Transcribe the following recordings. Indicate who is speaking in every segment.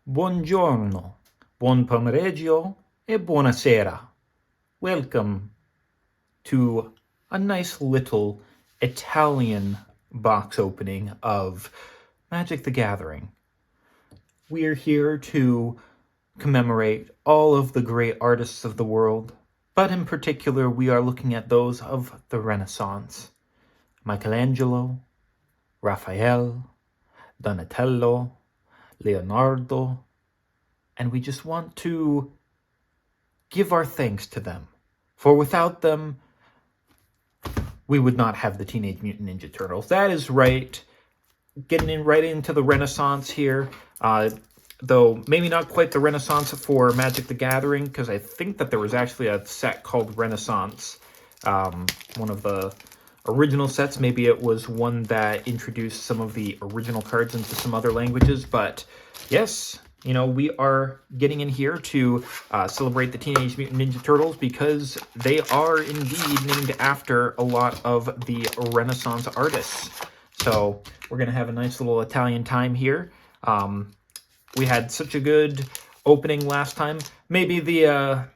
Speaker 1: Buongiorno, buon pomeriggio, e buonasera. Welcome to a nice little Italian box opening of Magic the Gathering. We're here to commemorate all of the great artists of the world, but in particular, we are looking at those of the Renaissance. Michelangelo, Raphael, Donatello, Leonardo, and we just want to give our thanks to them. For without them, we would not have the Teenage Mutant Ninja Turtles. That is right. Getting in right into the Renaissance here. Though maybe not quite the Renaissance for Magic the Gathering, because I think that there was actually a set called Renaissance. One of the original sets. Maybe it was one that introduced some of the original cards into some other languages. But yes, we are getting in here to celebrate the Teenage Mutant Ninja Turtles because they are indeed named after a lot of the Renaissance artists. So we're going to have a nice little Italian time here. We had such a good opening last time. Maybe the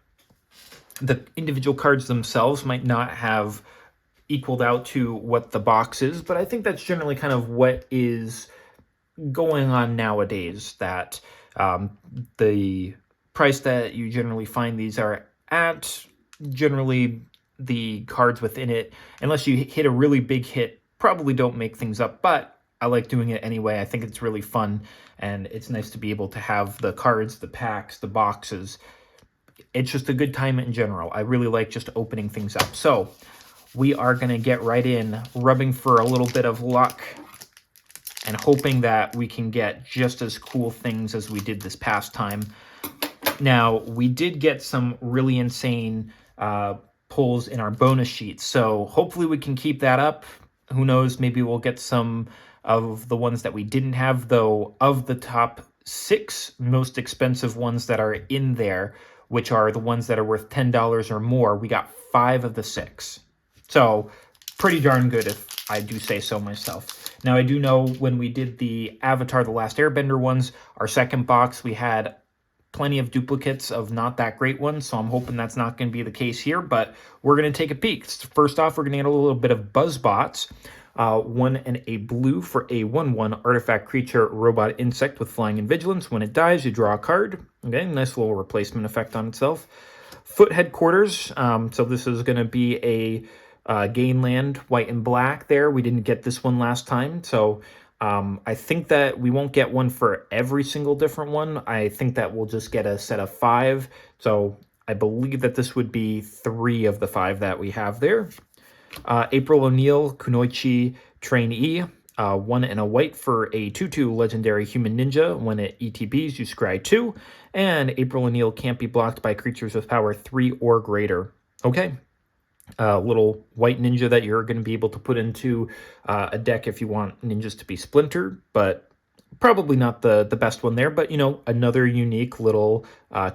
Speaker 1: individual cards themselves might not have equaled out to what the box is, but I think that's generally kind of what is going on nowadays, that the price that you generally find these are at, generally the cards within it, unless you hit a really big hit, probably don't make things up, but I like doing it anyway. I think it's really fun, and it's nice to be able to have the cards, the packs, the boxes. It's just a good time in general. I really like just opening things up. So we are going to get right in, rubbing for a little bit of luck and hoping that we can get just as cool things as we did this past time. Now, we did get some really insane pulls in our bonus sheets, so hopefully we can keep that up. Who knows, maybe we'll get some of the ones that we didn't have, though. Of the top 6 most expensive ones that are in there, which are the ones that are worth $10 or more, we got 5 of the 6. So pretty darn good, if I do say so myself. Now, I do know when we did the Avatar The Last Airbender ones, our second box, we had plenty of duplicates of not that great ones, so I'm hoping that's not going to be the case here, but we're going to take a peek. First off, we're going to get a little bit of Buzzbots. 1 and a blue for a 1/1 artifact creature robot insect with flying and vigilance. When it dies, you draw a card. Okay, nice little replacement effect on itself. Foot Headquarters. So this is going to be a gain land, white and black there. We didn't get this one last time, so I think that we won't get one for every single different one. I think that we'll just get a set of 5. So I believe that this would be 3 of the 5 that we have there. April O'Neil, Kunoichi Trainee, 1 and a white for a 2/2 legendary human ninja. When it ETBs, you scry 2. And April O'Neil can't be blocked by creatures with power 3 or greater. Okay. Little white ninja that you're going to be able to put into a deck if you want ninjas to be splintered, but probably not the best one there. But, another unique little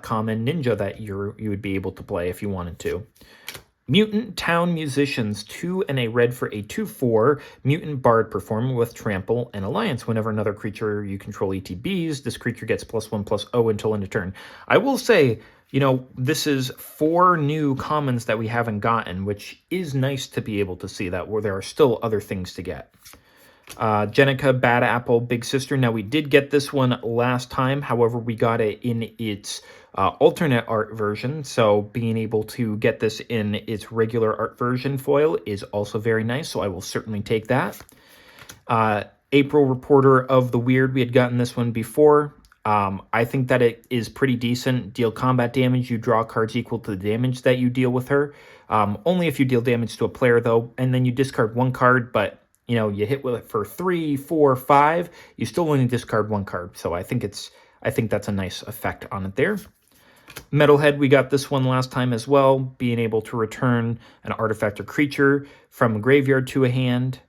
Speaker 1: common ninja that you would be able to play if you wanted to. Mutant Town Musicians, 2 and a red for a 2/4 mutant bard performer with trample and alliance. Whenever another creature you control ETBs, this creature gets +1/+0 until end of turn. I will say, this is 4 new commons that we haven't gotten, which is nice to be able to see that, where there are still other things to get. Jenica Bad Apple Big Sister. Now, we did get this one last time. However, we got it in its alternate art version. So being able to get this in its regular art version foil is also very nice. So I will certainly take that. April Reporter of the Weird. We had gotten this one before. I think that it is pretty decent. Deal combat damage. You draw cards equal to the damage that you deal with her. Only if you deal damage to a player, though. And then you discard 1 card, but you hit with it for 3, 4, 5. You still only discard 1 card. So I think that's a nice effect on it there. Metalhead, we got this one last time as well. Being able to return an artifact or creature from a graveyard to a hand.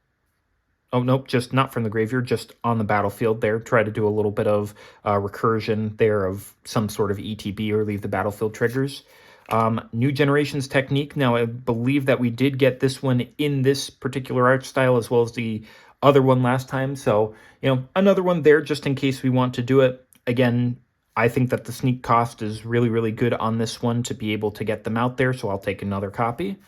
Speaker 1: Oh, nope, just not from the graveyard, just on the battlefield there. Try to do a little bit of recursion there of some sort of ETB or leave the battlefield triggers. New Generations Technique. Now, I believe that we did get this one in this particular art style as well as the other one last time. So, another one there just in case we want to do it. Again, I think that the sneak cost is really, really good on this one to be able to get them out there, so I'll take another copy.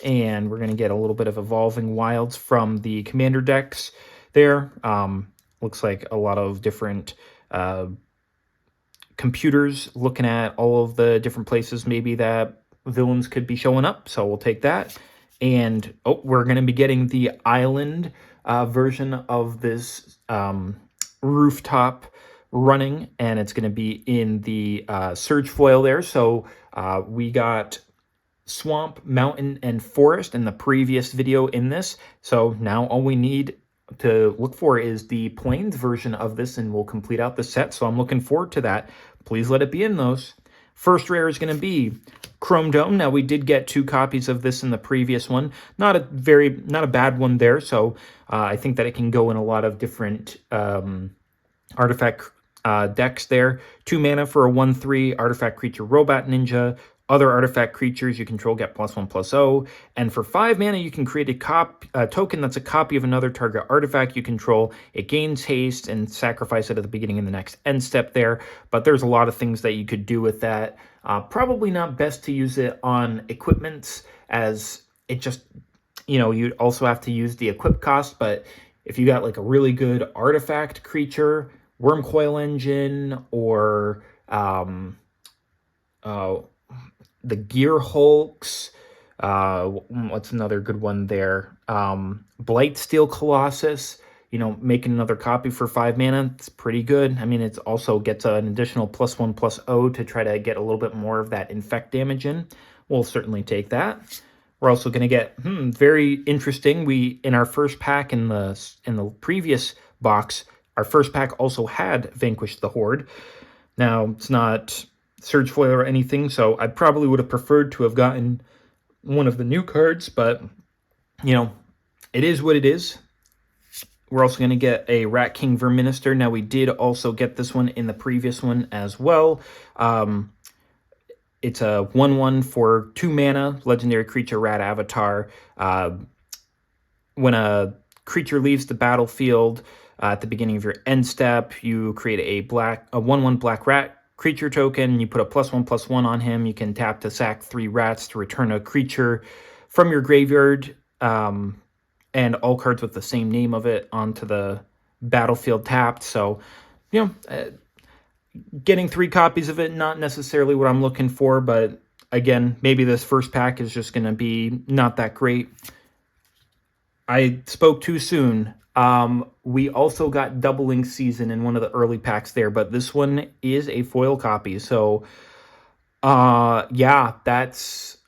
Speaker 1: And we're going to get a little bit of Evolving Wilds from the Commander decks there. Looks like a lot of different computers looking at all of the different places maybe that villains could be showing up, so we'll take that. And we're going to be getting the island version of this rooftop running, and it's going to be in the Surge foil there. So we got swamp, mountain, and forest in the previous video in this. So now all we need to look for is the plains version of this, and we'll complete out the set. So I'm looking forward to that. Please let it be in those. First rare is going to be Chrome Dome. Now, we did get 2 copies of this in the previous one. Not a bad one there. So I think that it can go in a lot of different artifact decks there. 2 mana for a 1/3 artifact creature robot ninja. Other artifact creatures you control get +1/+0. And for 5 mana, you can create a token that's a copy of another target artifact you control. It gains haste and sacrifice it at the beginning of the next end step there. But there's a lot of things that you could do with that. Probably not best to use it on equipments, as it just, you'd also have to use the equip cost. But if you got like a really good artifact creature, Wormcoil Engine, or the Gear Hulks, what's another good one there? Blightsteel Colossus, making another copy for 5 mana, it's pretty good. I mean, it also gets an additional +1/+0 to try to get a little bit more of that infect damage in. We'll certainly take that. We're also going to get, very interesting. We, in our first pack in the previous box, our first pack also had Vanquish the Horde. Now, it's not Surge foil or anything, so I probably would have preferred to have gotten one of the new cards, but, it is what it is. We're also going to get a Rat King Verminister. Now, we did also get this one in the previous one as well. It's a 1/1 for 2 mana, legendary creature Rat Avatar. When a creature leaves the battlefield at the beginning of your end step, you create a 1/1 black rat creature token. You put a +1/+1 on him. You can tap to sack 3 rats to return a creature from your graveyard, and all cards with the same name of it onto the battlefield tapped. So, getting 3 copies of it, not necessarily what I'm looking for, but again, maybe this first pack is just going to be not that great. I spoke too soon. We also got Doubling Season in one of the early packs there, but this one is a foil copy. So, yeah, that's,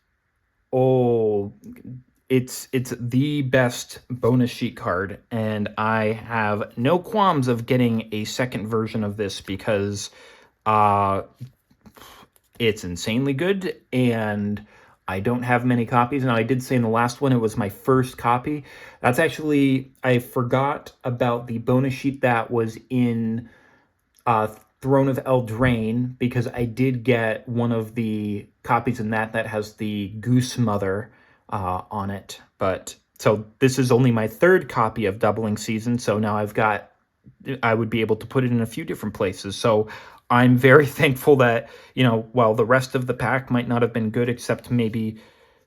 Speaker 1: it's the best bonus sheet card, and I have no qualms of getting a second version of this because it's insanely good, and I don't have many copies. Now, I did say in the last one it was my first copy. That's actually, I forgot about the bonus sheet that was in Throne of Eldraine, because I did get one of the copies in that has the Goose Mother on it. But so this is only my 3rd copy of Doubling Season, so now I would be able to put it in a few different places. So I'm very thankful that, while the rest of the pack might not have been good, except maybe,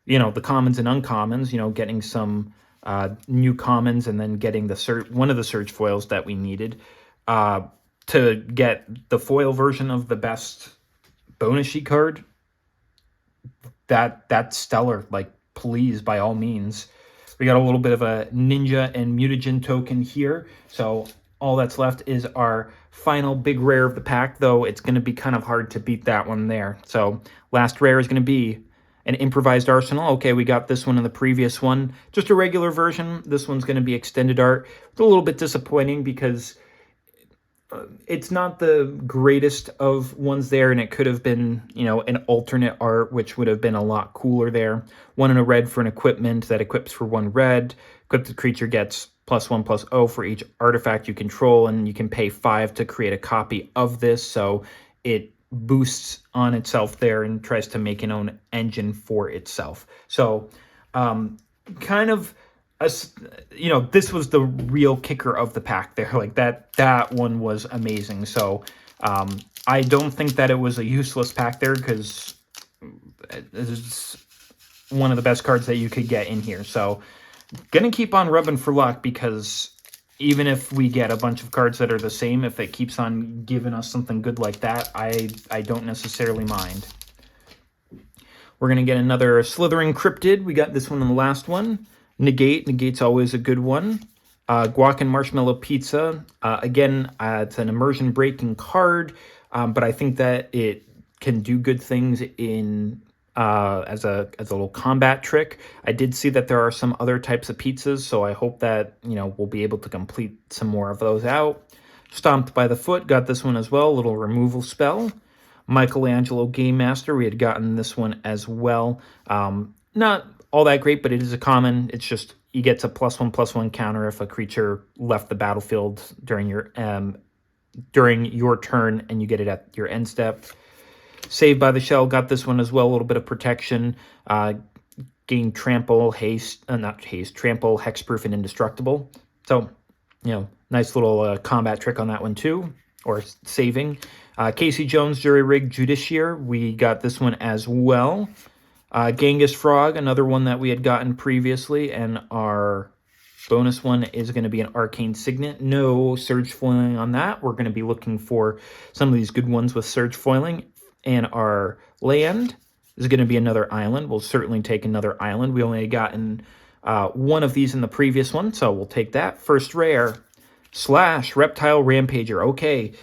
Speaker 1: the commons and uncommons, getting some new commons and then getting one of the Surge foils that we needed, to get the foil version of the best bonus sheet card, that's stellar. Like, please, by all means. We got a little bit of a Ninja and Mutagen token here, so all that's left is our final big rare of the pack, though it's going to be kind of hard to beat that one there. So last rare is going to be an Improvised Arsenal. Okay, we got this one in the previous one. Just a regular version. This one's going to be extended art. It's a little bit disappointing because it's not the greatest of ones there, and it could have been, an alternate art, which would have been a lot cooler there. 1 and a red for an equipment that equips for 1 red. Equipped creature gets +1/+0 for each artifact you control, and you can pay 5 to create a copy of this, so it boosts on itself there and tries to make an own engine for itself. So, kind of, this was the real kicker of the pack there. Like, that one was amazing. So, I don't think that it was a useless pack there, because it's one of the best cards that you could get in here. So gonna keep on rubbing for luck, because even if we get a bunch of cards that are the same, if it keeps on giving us something good like that, I don't necessarily mind. We're going to get another Slithering Cryptid. We got this one in the last one. Negate. Negate's always a good one. Guac and Marshmallow Pizza. Again, it's an immersion breaking card, but I think that it can do good things in as a little combat trick. I did see that there are some other types of pizzas, so I hope that we'll be able to complete some more of those out. Stomped by the Foot, got this one as well, a little removal spell. Michelangelo Game Master, we had gotten this one as well. Not all that great, but it is a common. It's just you get a +1/+1 counter if a creature left the battlefield during your turn, and you get it at your end step. Saved by the Shell, got this one as well, a little bit of protection. Gain trample, haste, not haste, trample, hexproof, and indestructible. So, nice little combat trick on that one too, or saving. Casey Jones, Jury Rig Judiciary, we got this one as well. Genghis Frog, another one that we had gotten previously, and our bonus one is going to be an Arcane Signet. No Surge Foiling on that. We're going to be looking for some of these good ones with Surge Foiling. And our land is going to be another island. We'll certainly take another island. We only had gotten one of these in the previous one, so we'll take that. First rare, Slash Reptile Rampager. Okay,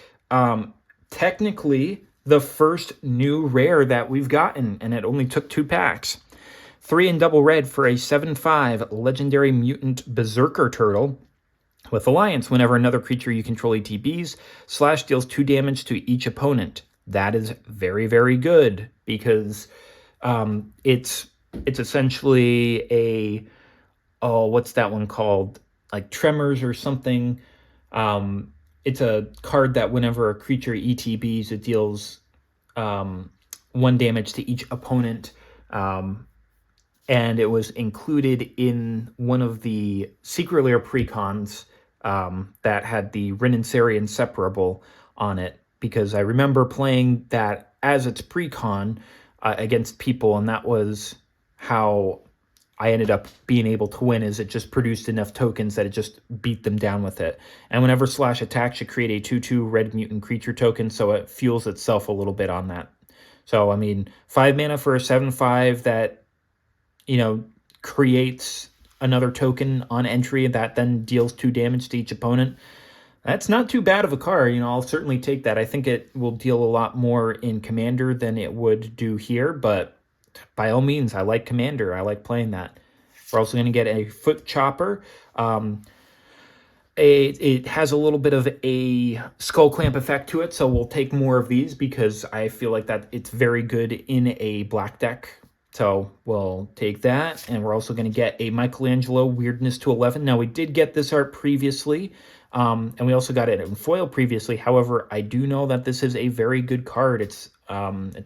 Speaker 1: technically the first new rare that we've gotten, and it only took 2 packs. 3 in double red for a 7/5 legendary mutant berserker turtle with Alliance. Whenever another creature you control ETBs, Slash deals 2 damage to each opponent. That is very, very good, because it's essentially a, what's that one called? Like Tremors or something. It's a card that whenever a creature ETBs, it deals 1 damage to each opponent. And it was included in one of the Secret Lair precons that had the Renaissari Inseparable on it, because I remember playing that as its precon against people, and that was how I ended up being able to win, is it just produced enough tokens that it just beat them down with it. And whenever Slash attacks, you create a 2/2 red mutant creature token, so it fuels itself a little bit on that. So, I mean, 5 mana for a 7/5 that, creates another token on entry that then deals 2 damage to each opponent. That's not too bad of a card. I'll certainly take that. I think it will deal a lot more in Commander than it would do here, but by all means, I like Commander. I like playing that. We're also going to get a Foot Chopper. It has a little bit of a Skull Clamp effect to it, so we'll take more of these, because I feel like that it's very good in a black deck. So we'll take that, and we're also going to get a Michelangelo Weirdness to 11. Now, we did get this art previously, and we also got it in foil previously. However, I do know that this is a very good card. It's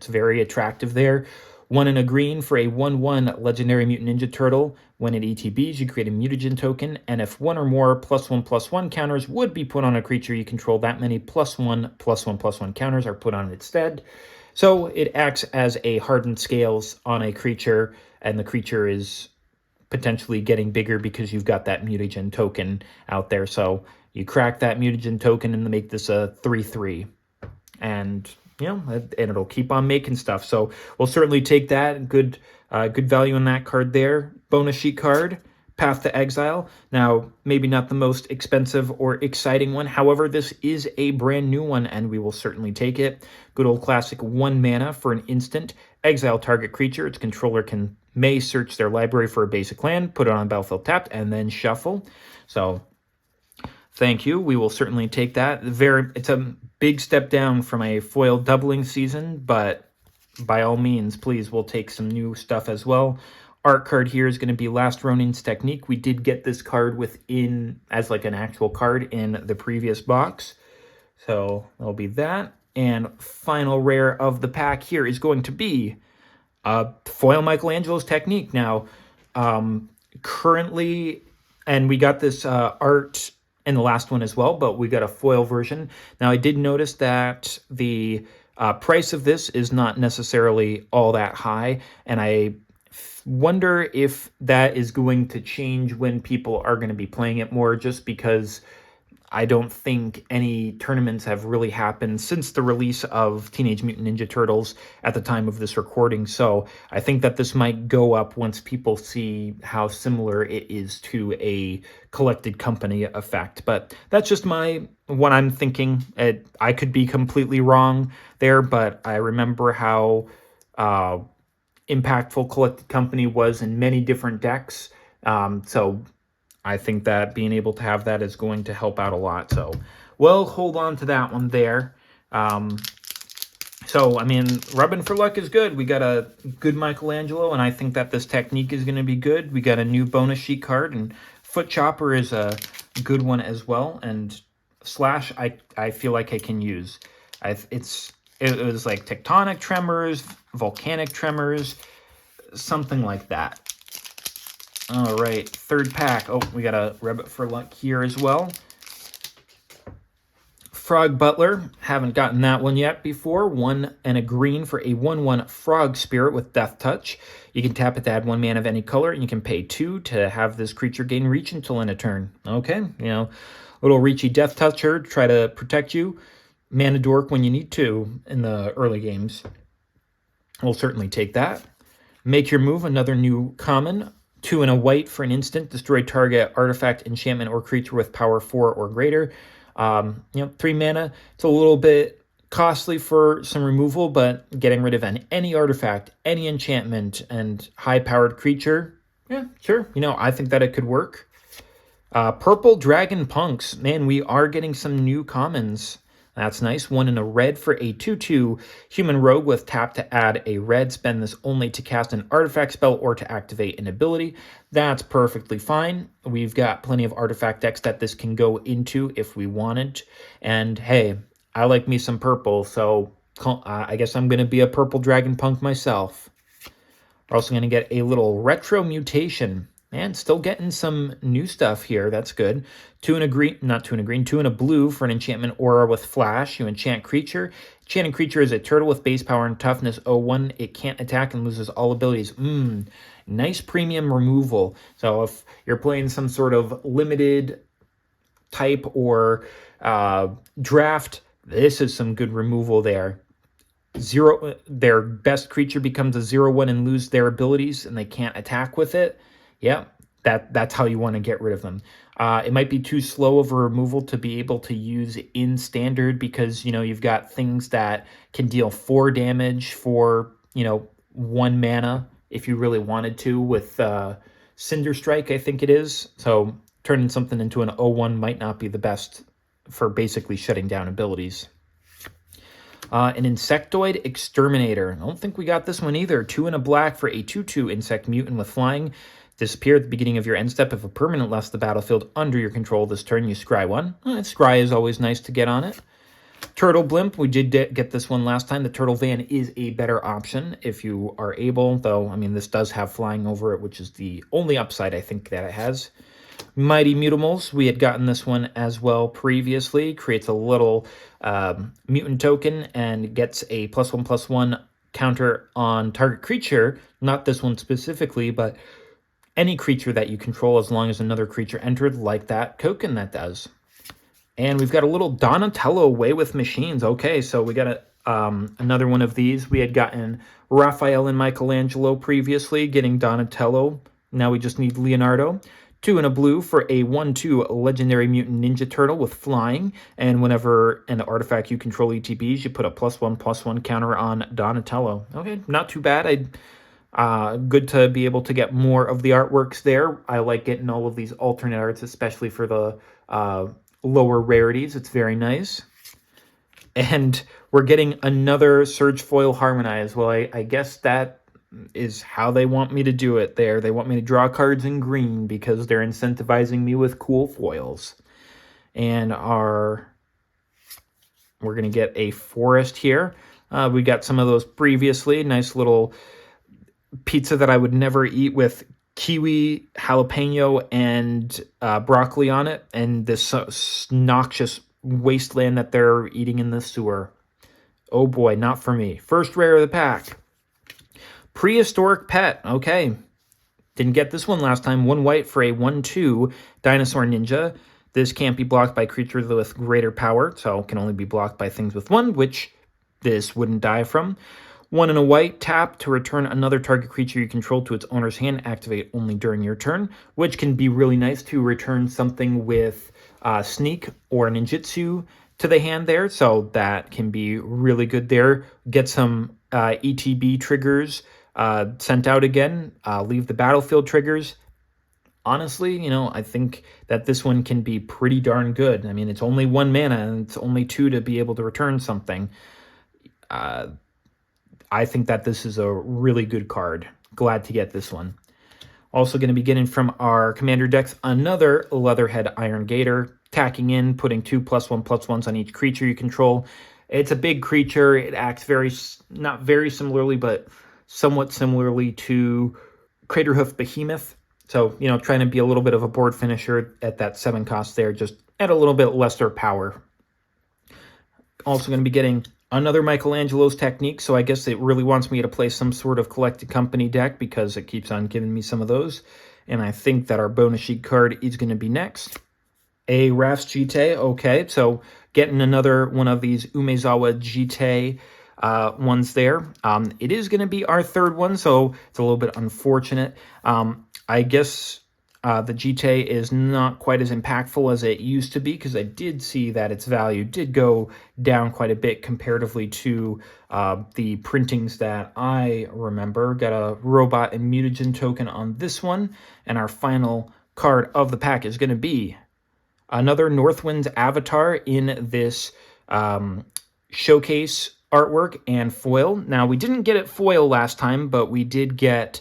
Speaker 1: very attractive there. 1 in a green for a 1/1 Legendary Mutant Ninja Turtle. When it ETBs, you create a mutagen token, and if 1 or more +1/+1 counters would be put on a creature you control, that many +1/+1/+1 counters are put on it instead. So it acts as a hardened scales on a creature, and the creature is potentially getting bigger because you've got that mutagen token out there. So you crack that mutagen token and make this a 3/3. And it'll keep on making stuff. So we'll certainly take that. Good value in that card there. Bonus sheet card, Path to Exile. Now, maybe not the most expensive or exciting one. However, this is a brand new one, and we will certainly take it. Good old classic 1 mana for an instant. Exile target creature. Its controller may search their library for a basic land, put it on battlefield tapped, and then shuffle. So thank you. We will certainly take that. It's a big step down from a foil doubling season, but by all means, please, we'll take some new stuff as well. Art card here is going to be Last Ronin's Technique. We did get this card as like an actual card in the previous box. So that'll be that. And final rare of the pack here is going to be foil Michelangelo's Technique. Now, currently, and we got this art in the last one as well, but we got a foil version. Now, I did notice that the price of this is not necessarily all that high, and I wonder if that is going to change when people are going to be playing it more, just because I don't think any tournaments have really happened since the release of Teenage Mutant Ninja Turtles at the time of this recording. So I think that this might go up once people see how similar it is to a collected company effect. But that's just what I'm thinking. I could be completely wrong there, but I remember how impactful collected company was in many different decks. So I think that being able to have that is going to help out a lot. So we'll hold on to that one there. So, I mean, rubbing for luck is good. We got a good Michelangelo, and I think that this technique is going to be good. We got a new bonus sheet card, and Foot Chopper is a good one as well. And Slash, I feel like I can use. It was like tectonic tremors, volcanic tremors, something like that. All right, third pack. Oh, we got a Rabbit for Luck here as well. Frog Butler. Haven't gotten that one yet before. 1 and a green for a 1/1 Frog Spirit with Death Touch. You can tap it to add 1 mana of any color, and you can pay 2 to have this creature gain reach until end of turn. Okay, little reachy Death Toucher, try to protect you. Mana Dork when you need to in the early games. We'll certainly take that. Make Your Move, another new common. 2 and a white for an instant. Destroy target artifact, enchantment, or creature with power 4 or greater. 3 mana. It's a little bit costly for some removal, but getting rid of any artifact, any enchantment, and high-powered creature, yeah, sure. I think that it could work. Purple Dragon Punks. Man, we are getting some new commons. That's nice. 1 and a red for a 2/2 human rogue with tap to add a red. Spend this only to cast an artifact spell or to activate an ability. That's perfectly fine. We've got plenty of artifact decks that this can go into if we wanted. And hey, I like me some purple, so I guess I'm going to be a purple dragon punk myself. We're also going to get a little retro mutation. And still getting some new stuff here. That's good. 2 and a green, not 2 and a green, 2 and a blue for an enchantment aura with flash. You enchant creature. Enchanted creature is a turtle with base power and toughness 0/1. It can't attack and loses all abilities. Nice premium removal. So if you're playing some sort of limited type or draft, this is some good removal there. Their best creature becomes a 0/1 and lose their abilities, and they can't attack with it. Yeah, that's how you want to get rid of them. It might be too slow of a removal to be able to use in standard because, you've got things that can deal 4 damage for, 1 mana if you really wanted to with Cinder Strike, I think it is. So turning something into an 0/1 might not be the best for basically shutting down abilities. An Insectoid Exterminator. I don't think we got this one either. 2 and a black for a 2/2 Insect Mutant with flying. Disappear at the beginning of your end step. If a permanent left the battlefield under your control this turn, you scry 1. Scry is always nice to get on it. Turtle Blimp, we did get this one last time. The Turtle Van is a better option if you are able, though, this does have flying over it, which is the only upside I think that it has. Mighty Mutimals, we had gotten this one as well previously. Creates a little mutant token and gets a +1/+1 counter on target creature. Not this one specifically, but any creature that you control as long as another creature entered, like that token that does. And we've got a little Donatello Way with Machines. Okay, so we got another one of these. We had gotten Raphael and Michelangelo previously, getting Donatello. Now we just need Leonardo. 2 and a blue for a 1/2 Legendary Mutant Ninja Turtle with flying. And whenever an artifact you control ETBs, you put a +1/+1 counter on Donatello. Okay, not too bad. Good to be able to get more of the artworks there. I like getting all of these alternate arts, especially for the lower rarities. It's very nice. And we're getting another Surge Foil Harmonize. Well, I guess that is how they want me to do it there. They want me to draw cards in green because they're incentivizing me with cool foils. And we're going to get a Forest here. We got some of those previously. Nice little pizza that I would never eat with kiwi, jalapeno, and broccoli on it, and this noxious wasteland that they're eating in the sewer. Oh boy, not for me. First rare of the pack. Prehistoric Pet. Okay. Didn't get this one last time. 1 white for a 1/2 Dinosaur Ninja. This can't be blocked by creatures with greater power, so can only be blocked by things with 1, which this wouldn't die from. 1 and a white, tap to return another target creature you control to its owner's hand. Activate only during your turn, which can be really nice to return something with Sneak or Ninjutsu to the hand there, so that can be really good there. Get some ETB triggers sent out again. Leave the battlefield triggers. Honestly, I think that this one can be pretty darn good. I mean, it's only 1 mana, and it's only 2 to be able to return something. I think that this is a really good card. Glad to get this one. Also going to be getting from our commander decks another Leatherhead Iron Gator, tacking in, putting 2+1/+1s on each creature you control. It's a big creature. It acts not very similarly, but somewhat similarly to Craterhoof Behemoth. So, trying to be a little bit of a board finisher at that 7 cost there, just at a little bit lesser power. Also going to be getting another Michelangelo's Technique, so I guess it really wants me to play some sort of Collected Company deck because it keeps on giving me some of those. And I think that our bonus sheet card is going to be next. A Rafts Jite, okay, so getting another one of these Umezawa Jite ones there. It is going to be our 3rd one, so it's a little bit unfortunate. I guess the Jite is not quite as impactful as it used to be, because I did see that its value did go down quite a bit comparatively to the printings that I remember. Got a robot and mutagen token on this one, and our final card of the pack is going to be another Northwind's Avatar in this showcase artwork and foil. Now, we didn't get it foil last time, but we did get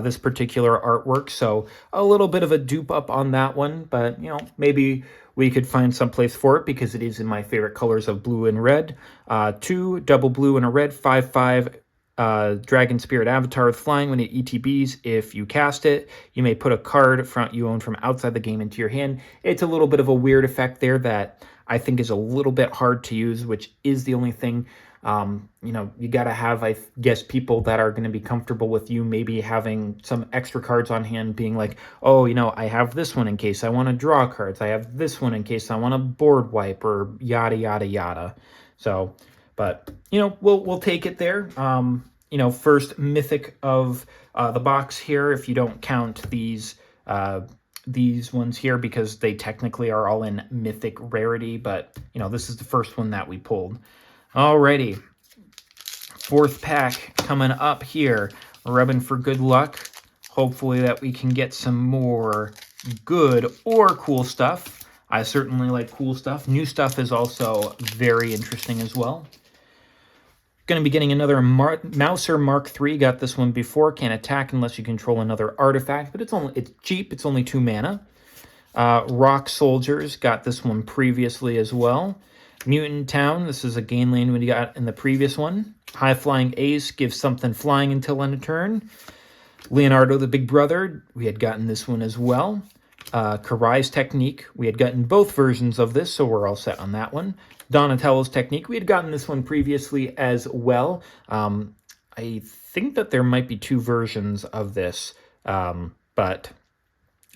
Speaker 1: this particular artwork, so a little bit of a dupe up on that one, but, maybe we could find some place for it because it is in my favorite colors of blue and red. 2 double blue and a red, 5/5 Dragon Spirit Avatar with flying. When it ETBs, if you cast it, you may put a card you own from outside the game into your hand. It's a little bit of a weird effect there that I think is a little bit hard to use, which is the only thing. You got to have, I guess, people that are going to be comfortable with you maybe having some extra cards on hand, being like, oh, I have this one in case I want to draw cards. I have this one in case I want to board wipe, or yada, yada, yada. So, but, we'll take it there. First mythic of the box here, if you don't count these ones here, because they technically are all in mythic rarity, but, this is the first one that we pulled. Alrighty, 4th pack coming up here. Rubbing for good luck. Hopefully that we can get some more good or cool stuff. I certainly like cool stuff. New stuff is also very interesting as well. Going to be getting another Mouser Mark III. Got this one before. Can't attack unless you control another artifact, but it's cheap. It's only 2 mana. Rock Soldiers. Got this one previously as well. Mutant Town, this is a gain lane we got in the previous one. High Flying Ace, gives something flying until end of turn. Leonardo the Big Brother, we had gotten this one as well. Karai's Technique, we had gotten both versions of this, so we're all set on that one. Donatello's Technique, we had gotten this one previously as well. I think that there might be 2 versions of this, but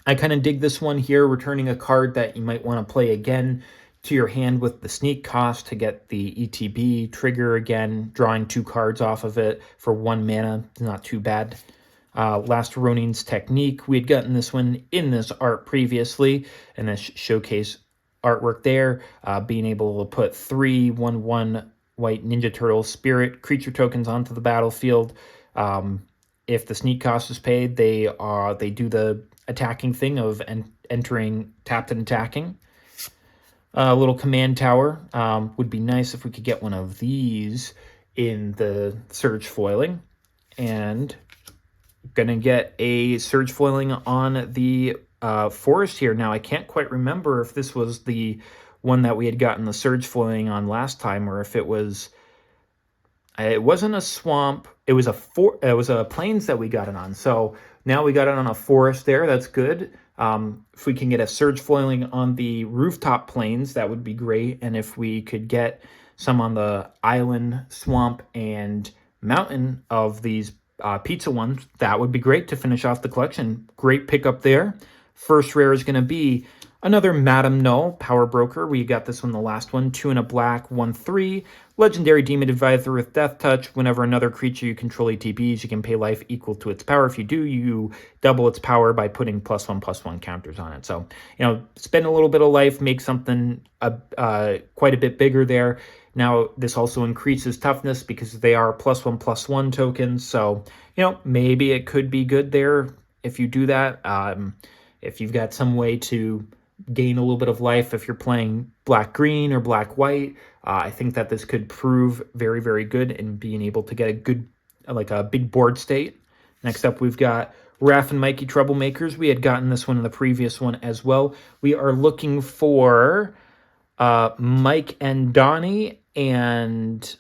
Speaker 1: I kind of dig this one here, returning a card that you might want to play again to your hand with the sneak cost to get the ETB trigger again, drawing 2 cards off of it for 1 mana, not too bad. Last Ronin's Technique, we had gotten this one in this art previously, and this showcase artwork there, being able to put 3 1/1 white Ninja Turtle spirit creature tokens onto the battlefield. If the sneak cost is paid, they do the attacking thing of entering tapped and attacking. A little command tower. Would be nice if we could get one of these in the surge foiling. And gonna get a surge foiling on the forest here. Now, I can't quite remember if this was the one that we had gotten the surge foiling on last time, or if it was It wasn't a swamp. It was a plains that we got it on. So now we got it on a forest there. That's good. If we can get a surge foiling on the rooftop plains, that would be great. And if we could get some on the island, swamp, and mountain of these pizza ones, that would be great to finish off the collection. Great pickup there. First rare is going to be another Madam Null Power Broker. We got this one, the last one. 2 and a black, 1/3. Legendary Demon Advisor with Death Touch. Whenever another creature you control ATBs, you can pay life equal to its power. If you do, you double its power by putting +1/+1 counters on it. So, spend a little bit of life, make something quite a bit bigger there. Now, this also increases toughness because they are +1/+1 tokens. So, maybe it could be good there if you do that. If you've got some way to gain a little bit of life if you're playing black-green or black-white, I think that this could prove very, very good in being able to get a good, like a big board state. Next up, we've got Raph and Mikey Troublemakers. We had gotten this one in the previous one as well. We are looking for Mike and Donnie and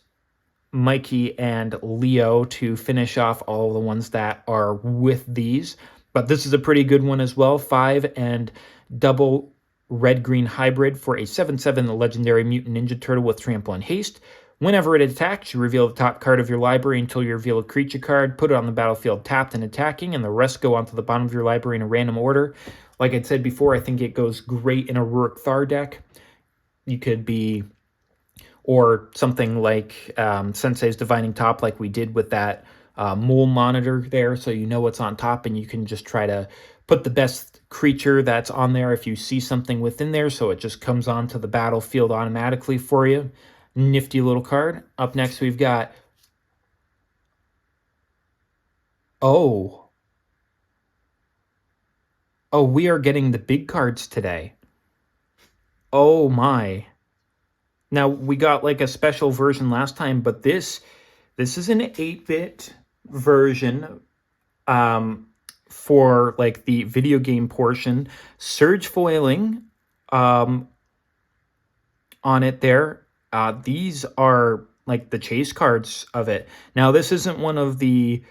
Speaker 1: Mikey and Leo to finish off all the ones that are with these. But this is a pretty good one as well. 5 and double red-green hybrid for a 7/7 legendary mutant ninja turtle with trample and haste. Whenever it attacks, you reveal the top card of your library until you reveal a creature card, put it on the battlefield tapped and attacking, and the rest go onto the bottom of your library in a random order. Like I said before, I think it goes great in a Rurik Thar deck. You could be, or something like Sensei's Divining Top, like we did with that mole monitor there, so you know what's on top, and you can just try to put the best creature that's on there if you see something within there, so it just comes onto the battlefield automatically for you. Nifty little card. Up next, we've got... Oh, we are getting the big cards today. Oh my. Now, we got like a special version last time, but this is an 8-bit version for like the video game portion. Surge foiling on it there. These are like the chase cards of it. Now, this isn't one of the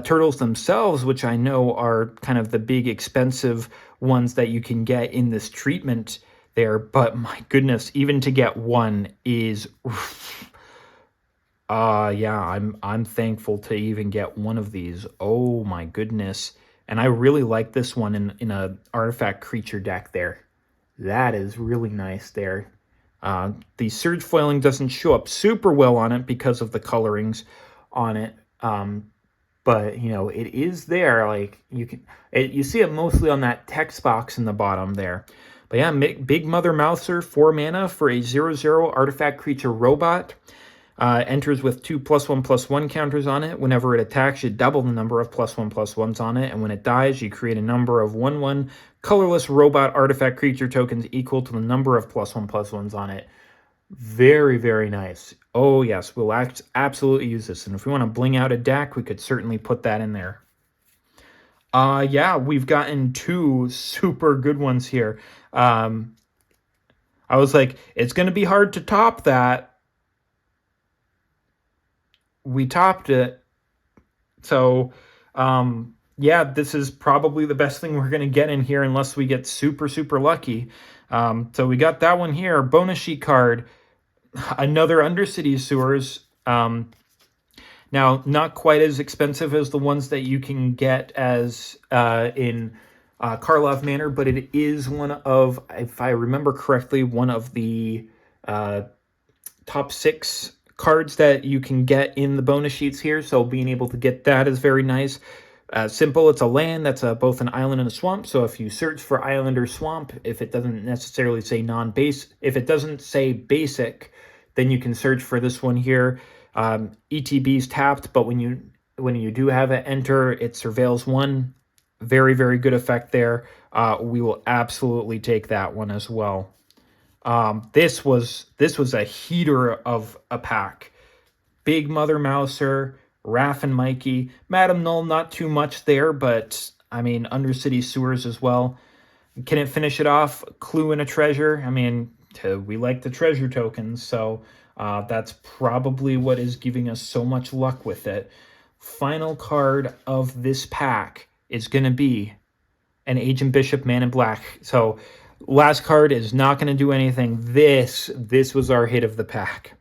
Speaker 1: turtles themselves, which I know are kind of the big expensive ones that you can get in this treatment there, but my goodness, even to get one is yeah, I'm thankful to even get one of these. Oh my goodness. And I really like this one in a artifact creature deck there. That is really nice there. The surge foiling doesn't show up super well on it because of the colorings on it. But it is there. Like you see it mostly on that text box in the bottom there. But yeah, Big Mother Mouser, 4 mana for a 0/0 artifact creature robot. Enters with 2 +1/+1 counters on it. Whenever it attacks, you double the number of +1/+1s on it. And when it dies, you create a number of 1/1 colorless robot artifact creature tokens equal to the number of +1/+1s on it. Very, very nice. Oh yes, we'll absolutely use this. And if we want to bling out a deck, we could certainly put that in there. Yeah, we've gotten 2 super good ones here. I was like, it's going to be hard to top that. We topped it. So, yeah, this is probably the best thing we're going to get in here unless we get super, super lucky. So we got that one here. Bonus sheet card. Another Undercity Sewers. Now, not quite as expensive as the ones that you can get as in Karlov Manor, but it is one of, if I remember correctly, one of the top 6 cards that you can get in the bonus sheets here. So being able to get that is very nice. Simple, it's a land that's both an island and a swamp. So if you search for island or swamp, if it doesn't necessarily say non-base, if it doesn't say basic, then you can search for this one here. ETB's tapped, but when you do have it enter, it surveils 1. Very, very good effect there. We will absolutely take that one as well. This was a heater of a pack. Big Mother Mouser, Raph and Mikey, Madam Null, not too much there, but I mean Undercity Sewers as well. Can it finish it off? Clue and a treasure. I mean, we like the treasure tokens, so That's probably what is giving us so much luck with it. Final card of this pack is going to be an Agent Bishop Man in Black. So last card is not going to do anything. This was our hit of the pack.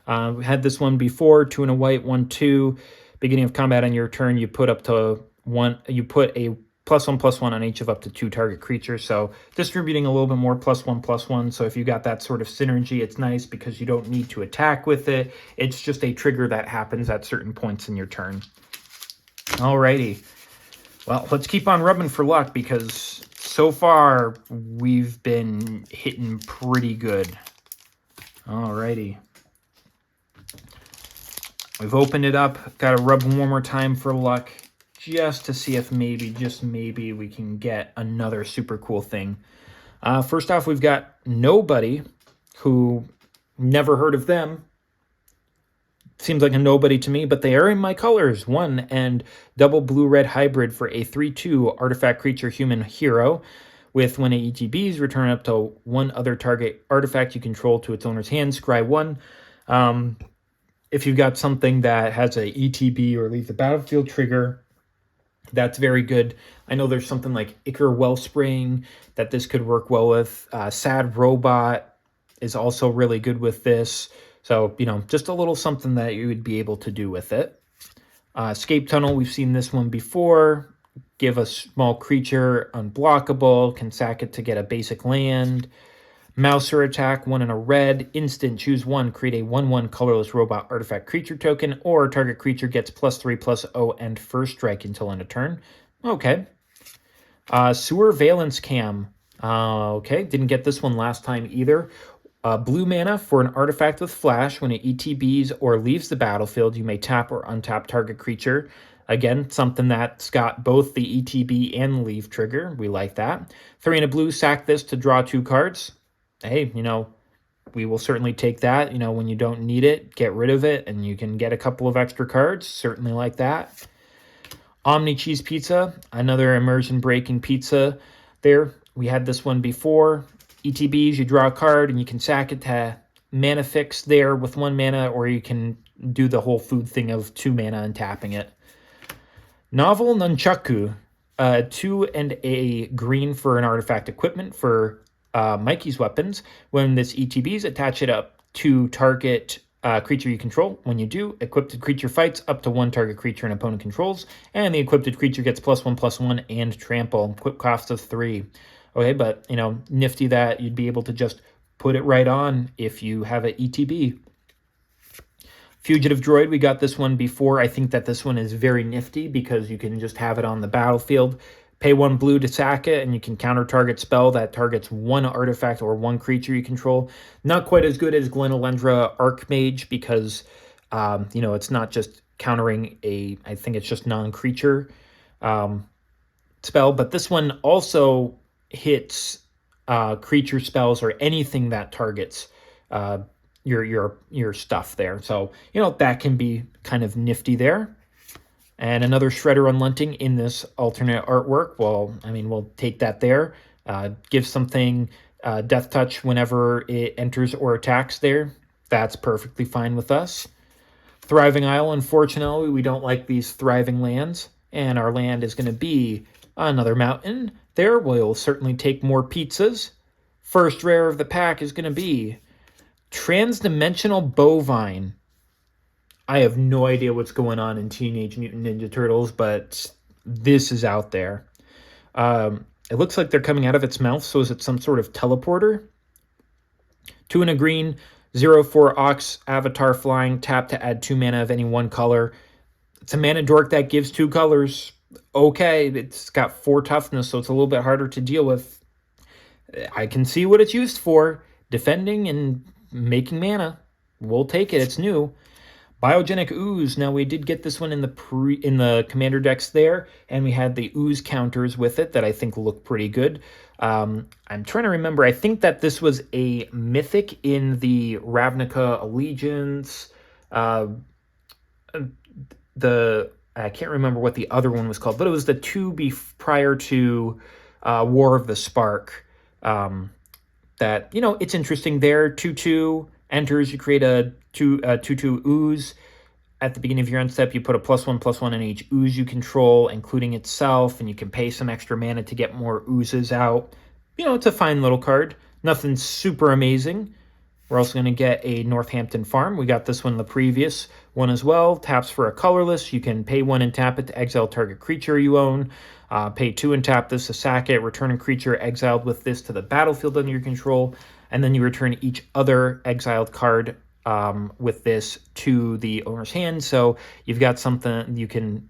Speaker 1: We had this one before, 2 and a white, 1/2. Beginning of combat on your turn, you put up to one. You put a +1/+1 on each of up to 2 target creatures. So distributing a little bit more +1/+1. So if you got that sort of synergy, it's nice because you don't need to attack with it. It's just a trigger that happens at certain points in your turn. Alrighty. Well, let's keep on rubbing for luck because so far we've been hitting pretty good. Alrighty. We've opened it up. Got to rub one more time for luck just to see if maybe, just maybe, we can get another super cool thing. First off, we've got Nobody, who never heard of them. Seems like a nobody to me, but they are in my colors. 1 and double blue-red hybrid for a 3/2 artifact creature human hero. With when it ETBs, return up to 1 other target artifact you control to its owner's hand. Scry 1. If you've got something that has a ETB or leave the battlefield trigger, that's very good. I know there's something like Ichor Wellspring that this could work well with. Sad Robot is also really good with this. So, just a little something that you would be able to do with it. Escape Tunnel, we've seen this one before. Give a small creature unblockable, can sack it to get a basic land. Mouser Attack, 1 and a red. Instant, choose 1, create a 1/1 colorless robot artifact creature token, or target creature gets +3/+0 and first strike until end of turn. Okay. Sewer Valence Cam. Okay, didn't get this one last time either. Blue mana for an artifact with flash. When it ETBs or leaves the battlefield, you may tap or untap target creature. Again, something that's got both the ETB and leave trigger. We like that. 3 and a blue, sack this to draw 2 cards. Hey, we will certainly take that. When you don't need it, get rid of it, and you can get a couple of extra cards. Certainly like that. Omni Cheese Pizza, another immersion-breaking pizza there. We had this one before. ETBs, you draw a card, and you can sack it to mana fix there with 1 mana, or you can do the whole food thing of 2 mana and tapping it. Novel Nunchaku, 2 and a green for an artifact equipment for Mikey's weapons. When this ETBs, attach it up to target creature you control. When you do, equipped creature fights up to 1 target creature an opponent controls, and the equipped creature gets +1/+1 and trample. Equip cost of 3. Okay, but nifty that you'd be able to just put it right on if you have an ETB. Fugitive Droid, we got this one before. I think that this one is very nifty because you can just have it on the battlefield. Pay 1 blue to sack it, and you can counter target spell that targets 1 artifact or 1 creature you control. Not quite as good as Glenelendra Archmage because, it's not just countering I think it's just non-creature spell. But this one also hits creature spells or anything that targets your stuff there. So, that can be kind of nifty there. And another Shredder Unlenting in this alternate artwork. Well, we'll take that there. Give something Death Touch whenever it enters or attacks there. That's perfectly fine with us. Thriving Isle, unfortunately, we don't like these thriving lands. And our land is going to be another mountain. There, we'll certainly take more pizzas. First rare of the pack is going to be Transdimensional Bovine. I have no idea what's going on in Teenage Mutant Ninja Turtles, but this is out there. It looks like they're coming out of its mouth, so is it some sort of teleporter? 2 and a green, 0/4 Ox, Avatar Flying, tap to add 2 mana of any 1 color. It's a mana dork that gives 2 colors. Okay, it's got 4 toughness, so it's a little bit harder to deal with. I can see what it's used for. Defending and making mana. We'll take it. It's new. Biogenic Ooze. Now, we did get this one in the commander decks there, and we had the Ooze counters with it that I think look pretty good. I'm trying to remember. I think that this was a mythic in the Ravnica Allegiance. I can't remember what the other one was called, but it was the 2 prior to War of the Spark. That, it's interesting there. 2/2. enters, you create a 2/2 ooze. At the beginning of your end step, you put a +1/+1 in each ooze you control, including itself, and you can pay some extra mana to get more oozes out. You know, it's a fine little card. Nothing super amazing. We're also going to get a Northampton Farm. We got this one in the previous one as well. Taps for a colorless. You can pay 1 and tap it to exile target creature you own. Pay 2 and tap this to sack it. Return a creature exiled with this to the battlefield under your control. And then you return each other exiled card with this to the owner's hand. So you've got something you can,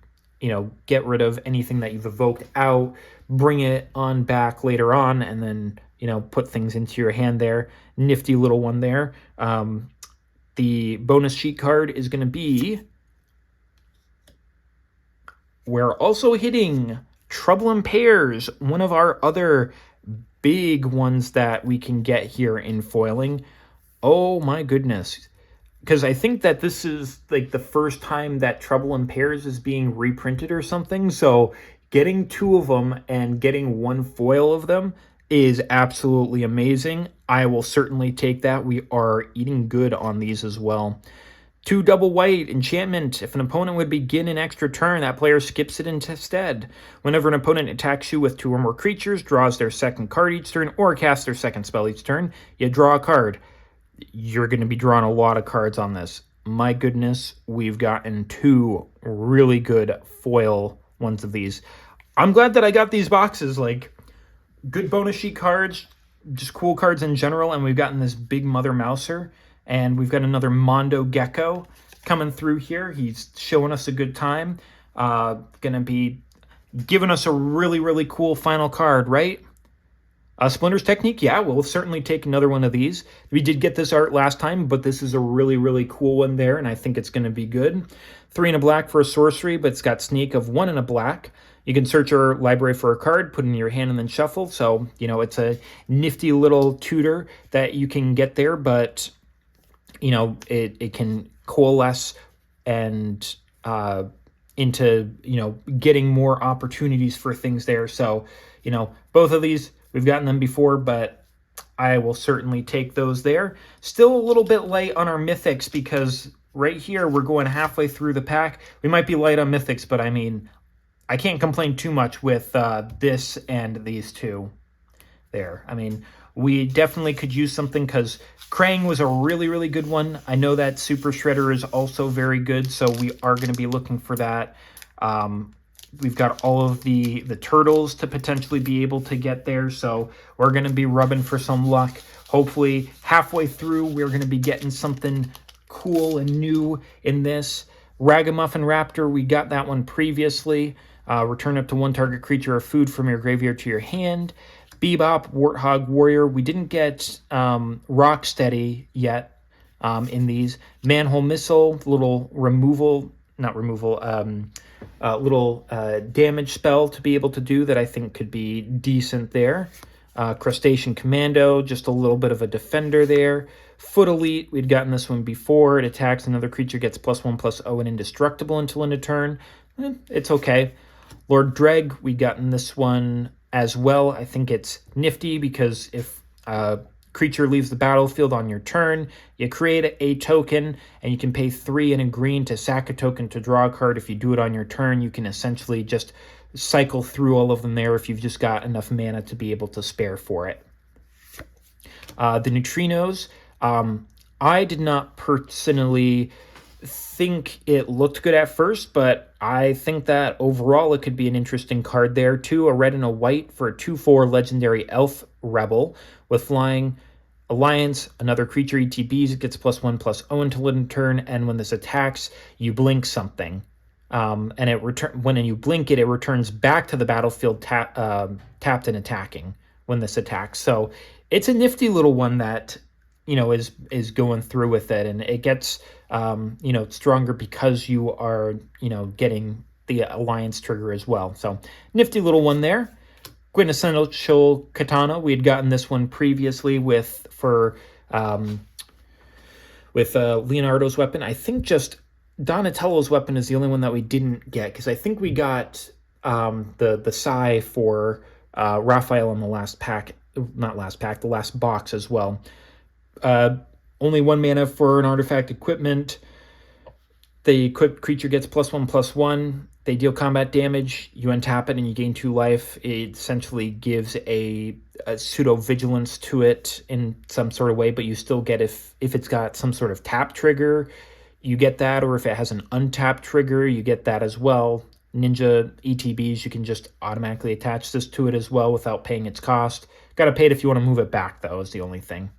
Speaker 1: get rid of anything that you've evoked out, bring it on back later on, and then, put things into your hand there. Nifty little one there. The bonus sheet card is going to be, we're also hitting Trouble in Pairs, one of our other big ones that we can get here in foiling. Oh my goodness. Because I think that this is like the first time that Trouble in Pairs is being reprinted or something. So getting 2 of them and getting 1 foil of them is absolutely amazing. I will certainly take that. We are eating good on these as well. 2 double white enchantment. If an opponent would begin an extra turn, that player skips it instead. Whenever an opponent attacks you with 2 or more creatures, draws their second card each turn, or casts their second spell each turn, you draw a card. You're going to be drawing a lot of cards on this. My goodness, we've gotten 2 really good foil ones of these. I'm glad that I got these boxes. Like, good bonus sheet cards, just cool cards in general, and we've gotten this big Mother Mouser, and we've got another Mondo Gecko coming through here. He's showing us a good time. Gonna be giving us a really, really cool final card, right? Splinter's Technique, yeah, we'll certainly take another one of these. We did get this art last time, but this is a really, really cool one there, and I think it's going to be good. 3 and a black for a sorcery, but it's got sneak of 1 and a black. You can search your library for a card, put it in your hand, and then shuffle. So, it's a nifty little tutor that you can get there, but, it can coalesce and into, getting more opportunities for things there. So, both of these, we've gotten them before, but I will certainly take those there. Still a little bit light on our mythics because right here we're going halfway through the pack. We might be light on mythics, but I mean, I can't complain too much with this and these 2 there. I mean, we definitely could use something because Krang was a really, really good one. I know that Super Shredder is also very good, so we are going to be looking for that. We've got all of the turtles to potentially be able to get there, so we're going to be rubbing for some luck. Hopefully, halfway through, we're going to be getting something cool and new in this. Ragamuffin Raptor, we got that one previously. Return up to 1 target creature or food from your graveyard to your hand. Bebop, Warthog Warrior. We didn't get Rocksteady yet in these. Manhole Missile, little little damage spell to be able to do that I think could be decent there. Crustacean Commando, just a little bit of a defender there. Foot Elite, we'd gotten this one before. It attacks another creature, gets +1/+0 and indestructible until end of turn. It's okay. Lord Dreg, we'd gotten this one as well. I think it's nifty because if a creature leaves the battlefield on your turn, you create a token, and you can pay 3 and a green to sack a token to draw a card. If you do it on your turn, you can essentially just cycle through all of them there if you've just got enough mana to be able to spare for it. The Neutrinos, I did not personally think it looked good at first, but I think that overall it could be an interesting card there too. A red and a white for a 2/4 legendary elf rebel with flying. Alliance, another creature ETBs, it gets +1/+0 until end of turn, and when this attacks, you blink something. And when you blink it, it returns back to the battlefield tapped and attacking when this attacks. So it's a nifty little one that is going through with it, and it gets stronger because you are getting the alliance trigger as well. So nifty little one there. Quintessential Katana, we had gotten this one previously with Leonardo's weapon. I think just Donatello's weapon is the only one that we didn't get, because I think we got the Sai for Raphael in the last pack, the last box as well. only 1 mana for an artifact equipment. The equipped creature gets +1/+1. They deal combat damage. You untap it and you gain 2 life. It essentially gives a pseudo vigilance to it in some sort of way, but you still get if it's got some sort of tap trigger, you get that, or if it has an untap trigger, you get that as well. Ninja ETBs, you can just automatically attach this to it as well without paying its cost. Got to pay it if you want to move it back, though, is the only thing.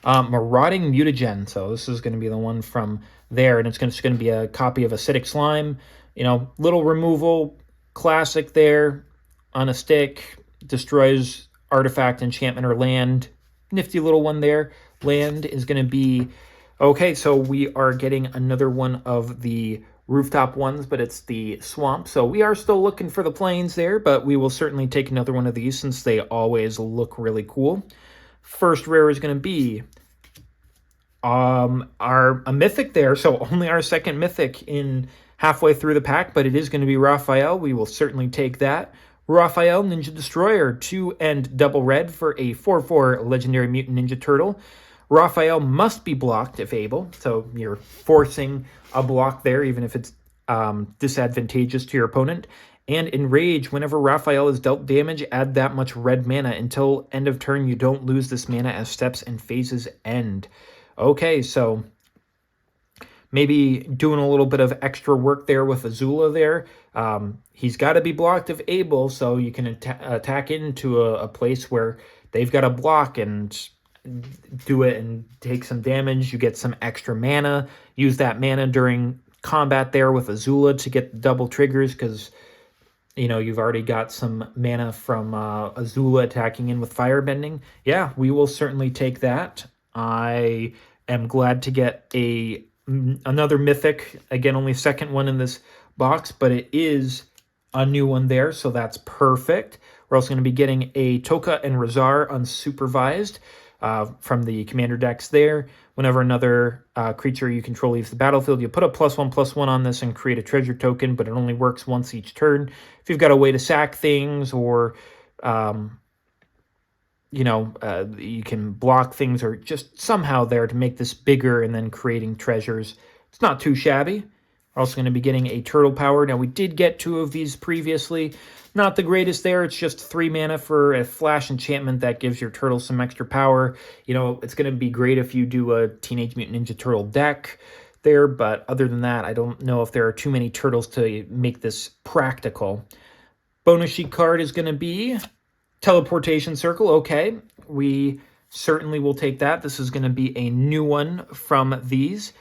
Speaker 1: Marauding Mutagen. So this is going to be the one from there, and it's just going to be a copy of Acidic Slime. You know, little removal, classic there, on a stick, destroys artifact, enchantment, or land. Nifty little one there. Land is going to be... Okay, so we are getting another one of the rooftop ones, but it's the swamp. So we are still looking for the plains there, but we will certainly take another one of these since they always look really cool. First rare is going to be a mythic there, so only our second mythic in halfway through the pack, but it is going to be Raphael. We will certainly take that. Raphael, Ninja Destroyer, 2 and double red for a 4/4 Legendary Mutant Ninja Turtle. Raphael must be blocked if able, so you're forcing a block there, even if it's disadvantageous to your opponent. And Enrage, whenever Raphael is dealt damage, add that much red mana. Until end of turn, you don't lose this mana as steps and phases end. Okay, so maybe doing a little bit of extra work there with Azula there. He's got to be blocked if able, so you can attack into a place where they've got to block and do it and take some damage. You get some extra mana. Use that mana during combat there with Azula to get the double triggers because... You know, you've already got some mana from Azula attacking in with Firebending. Yeah, we will certainly take that. I am glad to get another Mythic. Again, only second one in this box, but it is a new one there, so that's perfect. We're also going to be getting a Toka and Razar unsupervised from the commander decks there. Whenever another creature you control leaves the battlefield, you put a +1/+1 on this and create a treasure token, but it only works once each turn. If you've got a way to sack things or, you can block things or just somehow there to make this bigger and then creating treasures, it's not too shabby. We're also going to be getting a Turtle Power. Now, we did get 2 of these previously. Not the greatest there. It's just 3 mana for a flash enchantment that gives your turtle some extra power. You know, it's going to be great if you do a Teenage Mutant Ninja Turtle deck there, but other than that, I don't know if there are too many turtles to make this practical. Bonus sheet card is going to be Teleportation Circle. Okay, we certainly will take that. This is going to be a new one from these.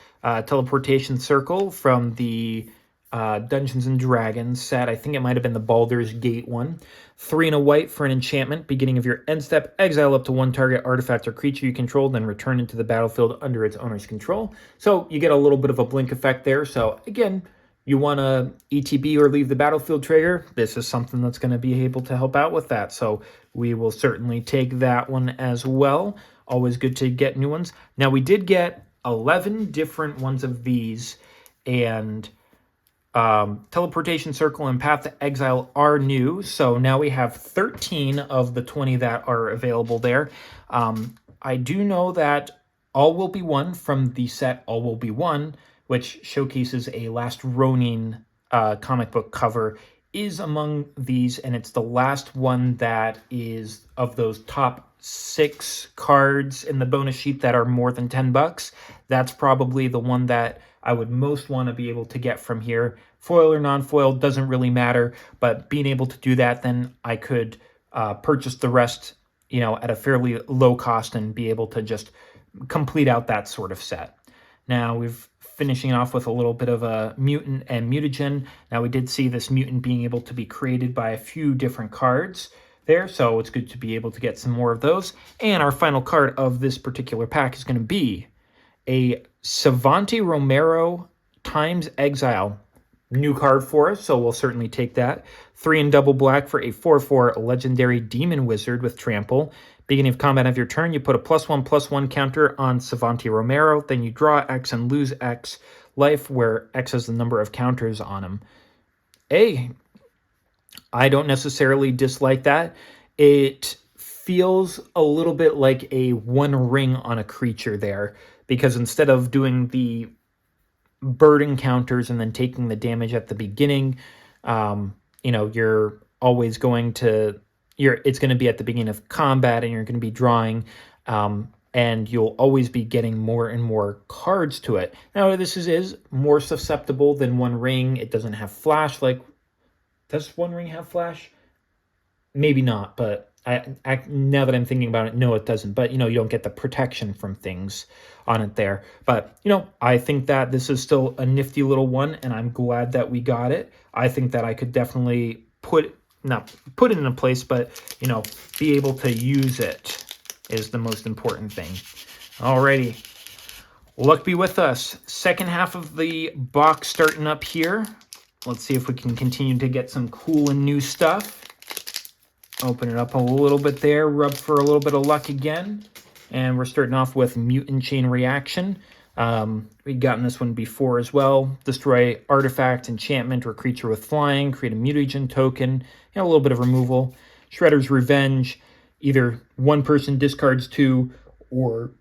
Speaker 1: Teleportation Circle from the Dungeons and Dragons set. I think it might have been the Baldur's Gate one. 3 and a white for an enchantment. Beginning of your end step, exile up to 1 target artifact or creature you control, then return into the battlefield under its owner's control. So you get a little bit of a blink effect there. So again, you want to ETB or leave the battlefield trigger, this is something that's going to be able to help out with that. So we will certainly take that one as well. Always good to get new ones. Now we did get 11 different ones of these, and Teleportation Circle and Path to Exile are new, so now we have 13 of the 20 that are available there. I do know that All Will Be One from the set All Will Be One, which showcases a Last Ronin comic book cover, is among these, and it's the last one that is of those top 6 cards in the bonus sheet that are more than $10. That's probably the one that I would most want to be able to get from here. Foil or non-foil doesn't really matter, but being able to do that, then I could purchase the rest, you know, at a fairly low cost and be able to just complete out that sort of set. Now we've finishing off with a little bit of a mutant and mutagen. Now we did see this mutant being able to be created by a few different cards there, so it's good to be able to get some more of those. And our final card of this particular pack is going to be a Savante Romero times Exile. New card for us, so we'll certainly take that. 3 and double black for a 4/4 Legendary Demon Wizard with Trample. Beginning of combat of your turn, you put a +1/+1 counter on Savante Romero, then you draw X and lose X life, where X is the number of counters on him. I don't necessarily dislike that. It feels a little bit like a one ring on a creature there, because instead of doing the bird encounters and then taking the damage at the beginning, you're always going to it's going to be at the beginning of combat, and you're going to be drawing, and you'll always be getting more and more cards to it. Now, this is more susceptible than One Ring. It doesn't have flash. Like, does One Ring have flash? Maybe not, but now that I'm thinking about it, no, it doesn't. But, you don't get the protection from things on it there. But, I think that this is still a nifty little one, and I'm glad that we got it. I think that I could definitely not put it in a place, but, be able to use it is the most important thing. Alrighty. Luck be with us. Second half of the box starting up here. Let's see if we can continue to get some cool and new stuff. Open it up a little bit there, rub for a little bit of luck again. And we're starting off with Mutant Chain Reaction. We've gotten this one before as well. Destroy artifact, enchantment, or creature with flying. Create a mutagen token. A little bit of removal. Shredder's Revenge. Either one person discards 2, or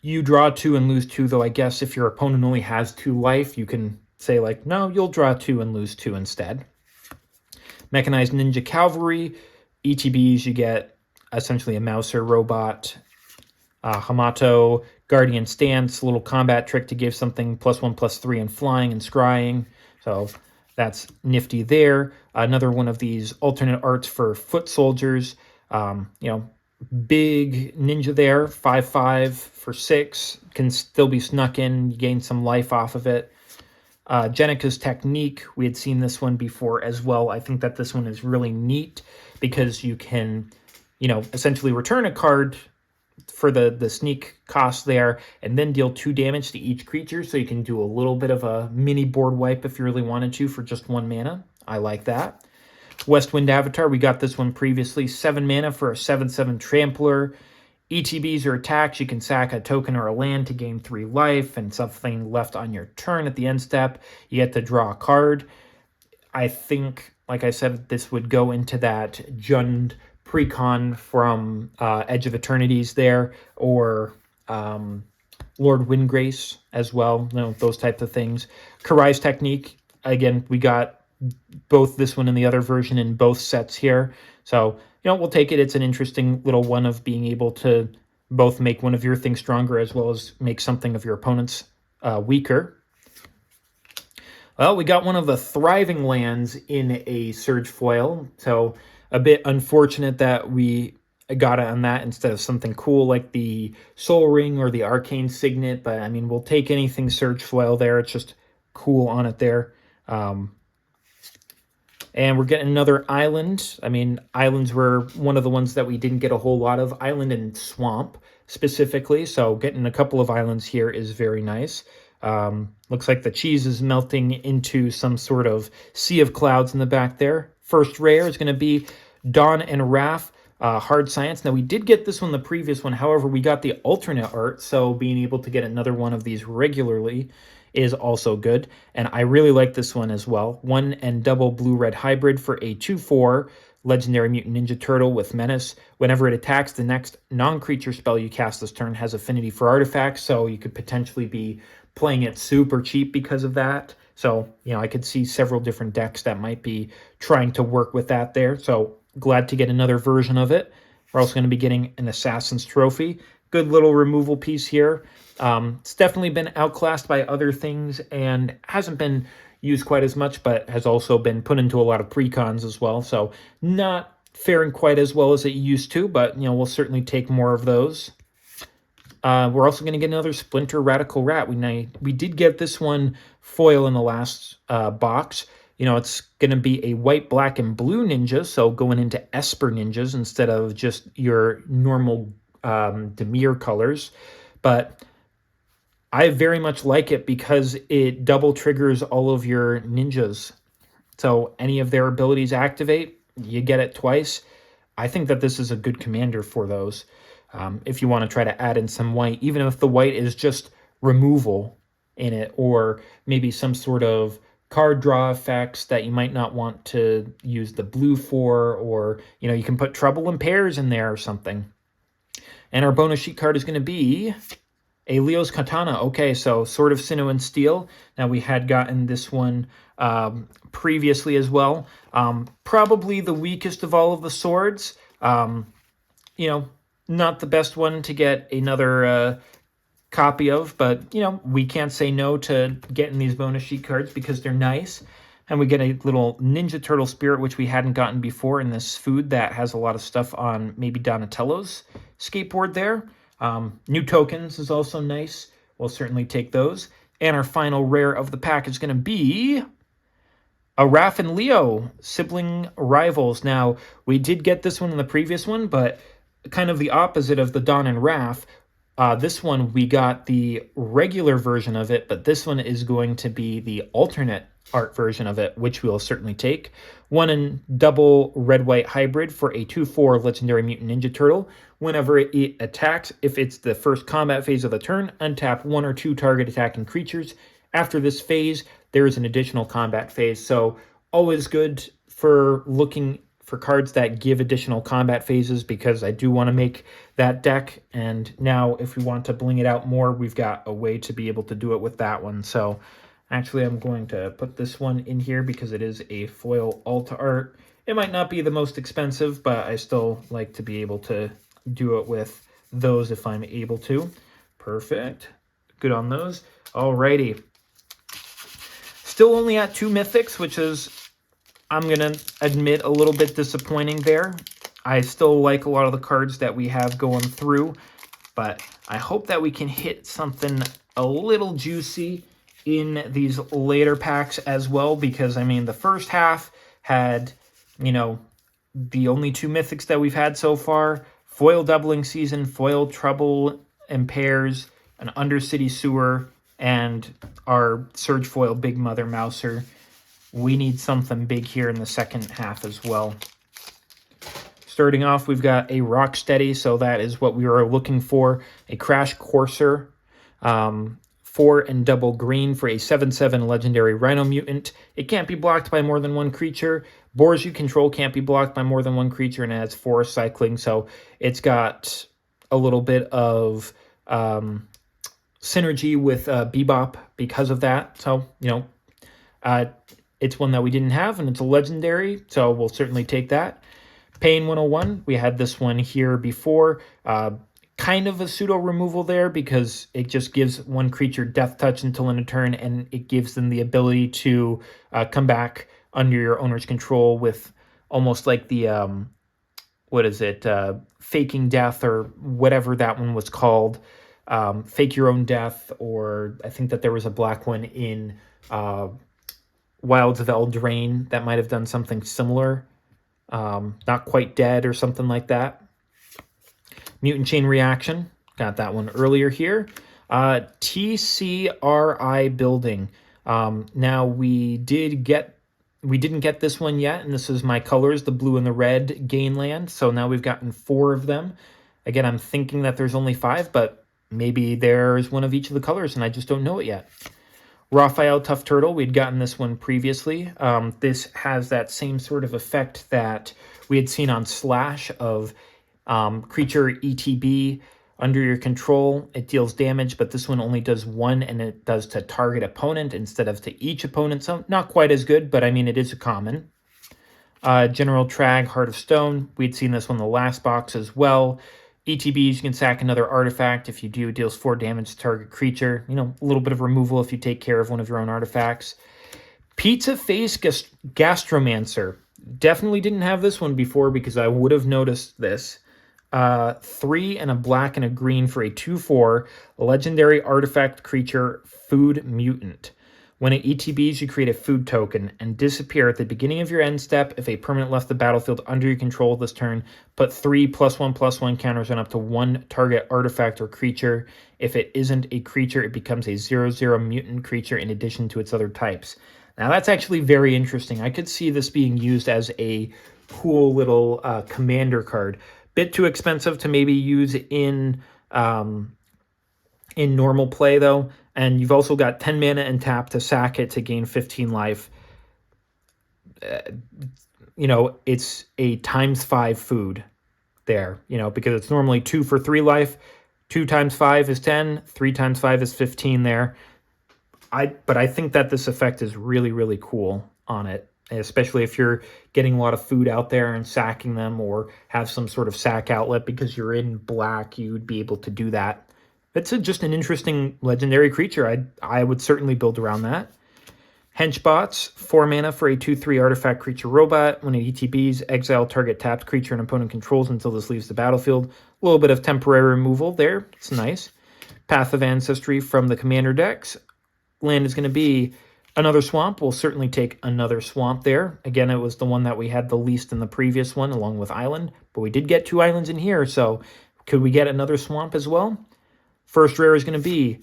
Speaker 1: you draw 2 and lose 2. Though I guess if your opponent only has 2 life, you can say, like, no, you'll draw 2 and lose 2 instead. Mechanized Ninja Cavalry. ETBs, you get essentially a Mouser robot. Hamato, Guardian Stance, little combat trick to give something +1/+3 in flying and scrying. So that's nifty there. Another one of these alternate arts for foot soldiers. Big ninja there, 5/5 for 6. Can still be snuck in, you gain some life off of it. Jenika's Technique, we had seen this one before as well. I think that this one is really neat because you can, essentially return a card for the sneak cost there, and then deal 2 damage to each creature, so you can do a little bit of a mini board wipe if you really wanted to for just 1 mana. I like that. Westwind Avatar, we got this one previously. 7 mana for a 7/7 Trampler. ETBs or attacks, you can sack a token or a land to gain 3 life, and something left on your turn at the end step, you get to draw a card. I think, like I said, this would go into that Jund precon from Edge of Eternities there, or Lord Windgrace as well, those types of things. Karai's Technique, again, we got both this one and the other version in both sets here. So, we'll take it. It's an interesting little one of being able to both make one of your things stronger as well as make something of your opponent's weaker. Well, we got one of the thriving lands in a Surge Foil, so a bit unfortunate that we got it on that instead of something cool like the Soul Ring or the Arcane Signet, but I mean, we'll take anything Surge Foil there. It's just cool on it there. And we're getting another island. I mean, islands were one of the ones that we didn't get a whole lot of. Island and swamp, specifically. So getting a couple of islands here is very nice. Looks like the cheese is melting into some sort of sea of clouds in the back there. First rare is going to be Dawn and Wrath, Hard Science. Now, we did get this one, the previous one. However, we got the alternate art, so being able to get another one of these regularly is also good. And I really like this one as well. 1 and double blue-red hybrid for a 2/4 legendary mutant ninja turtle with menace. Whenever it attacks, the next non-creature spell you cast this turn has affinity for artifacts, so you could potentially be playing it super cheap because of that. So, I could see several different decks that might be trying to work with that there. So, glad to get another version of it. We're also going to be getting an Assassin's Trophy. Good little removal piece here. It's definitely been outclassed by other things and hasn't been used quite as much, but has also been put into a lot of precons as well. So not faring quite as well as it used to, but we'll certainly take more of those. We're also going to get another Splinter Radical Rat. We did get this one foil in the last box. It's going to be a white, black, and blue ninja, so going into Esper ninjas instead of just your normal Dimir colors. But I very much like it because it double triggers all of your ninjas. So any of their abilities activate, you get it twice. I think that this is a good commander for those. If you want to try to add in some white, even if the white is just removal in it, or maybe some sort of card draw effects that you might not want to use the blue for, or, you can put Trouble in Pairs in there or something. And our bonus sheet card is going to be a Leo's Katana. Okay, so Sword of Sinnoh and Steel. Now, we had gotten this one previously as well. Probably the weakest of all of the swords. Not the best one to get another copy of, but, we can't say no to getting these bonus sheet cards because they're nice. And we get a little Ninja Turtle Spirit, which we hadn't gotten before in this food that has a lot of stuff on maybe Donatello's skateboard there. New tokens is also nice. We'll certainly take those. And our final rare of the pack is going to be a Raph and Leo, sibling rivals. Now, we did get this one in the previous one, but kind of the opposite of the Don and Raph. This one, we got the regular version of it, but this one is going to be the alternate art version of it, which we'll certainly take. 1 in double red-white hybrid for a 2/4 legendary mutant ninja turtle. Whenever it attacks, if it's the first combat phase of the turn, untap 1 or 2 target attacking creatures. After this phase, there is an additional combat phase. So always good for looking for cards that give additional combat phases, because I do want to make that deck. And now if we want to bling it out more, we've got a way to be able to do it with that one. So actually, I'm going to put this one in here because it is a foil alt art. It might not be the most expensive, but I still like to be able to do it with those if I'm able to. Perfect. Good on those. Alrighty. Still only at 2 mythics, which is, I'm going to admit, a little bit disappointing there. I still like a lot of the cards that we have going through, but I hope that we can hit something a little juicy in these later packs as well, because, I mean, the first half had, the only 2 mythics that we've had so far: foil Doubling Season, foil Trouble in Pairs, an Undercity Sewer, and our Surge foil Big Mother Mouser. We need something big here in the second half as well. Starting off, we've got a Rocksteady, so that is what we were looking for. A Crash Courser, 4 and double green for a 7/7 legendary Rhino Mutant. It can't be blocked by more than 1 creature. Boars you control can't be blocked by more than 1 creature, and it has 4 cycling, so it's got a little bit of synergy with Bebop because of that. So, it's one that we didn't have, and it's a legendary, so we'll certainly take that. Pain 101, we had this one here before. Kind of a pseudo removal there, because it just gives 1 creature death touch until end of turn, and it gives them the ability to come back under your owner's control with almost like the, faking death, or whatever that one was called. Fake your own death, or I think that there was a black one in Wilds of Eldraine that might have done something similar. Not Quite Dead or something like that. Mutant Chain Reaction, got that one earlier here. TCRI Building. Now we didn't get this one yet, and this is my colors, the blue and the red Gainland. So now we've gotten 4 of them. Again, I'm thinking that there's only 5, but maybe there's one of each of the colors, and I just don't know it yet. Raphael Tough Turtle, we'd gotten this one previously. This has that same sort of effect that we had seen on Slash of creature ETB under your control. It deals damage, but this one only does 1, and it does to target opponent instead of to each opponent. So not quite as good, but I mean, it is a common. General Trag, Heart of Stone. We'd seen this one in the last box as well. ETBs, you can sack another artifact. If you do, it deals 4 damage to target creature. A little bit of removal if you take care of one of your own artifacts. Pizza Face Gastromancer. Definitely didn't have this one before, because I would have noticed this. 3 and a black and a green for a 2/4 legendary artifact creature food mutant. When it ETBs, you create a food token and disappear at the beginning of your end step. If a permanent left the battlefield under your control this turn, put 3 +1/+1 counters on up to 1 target artifact or creature. If it isn't a creature, it becomes a 0/0 mutant creature in addition to its other types. Now that's actually very interesting. I could see this being used as a cool little commander card. Bit too expensive to maybe use in normal play, though. And you've also got 10 mana and tap to sack it to gain 15 life. You know, it's a ×5 food there, you know, because it's normally 2 for 3 life. 2 times 5 is 10, 3 times 5 is 15 there. But I think that this effect is really, really cool on it, especially if you're getting a lot of food out there and sacking them, or have some sort of sack outlet because you're in black, you'd be able to do that. It's just an interesting legendary creature. I would certainly build around that. Henchbots, 4 mana for a 2/3 artifact creature robot. When it ETBs, exile target tapped creature an opponent controls until this leaves the battlefield. A little bit of temporary removal there. It's nice. Path of Ancestry from the commander decks. Land is going to be another swamp. We'll certainly take another swamp there. Again, it was the one that we had the least in the previous one, along with island. But we did get 2 islands in here, so could we get another swamp as well? First rare is going to be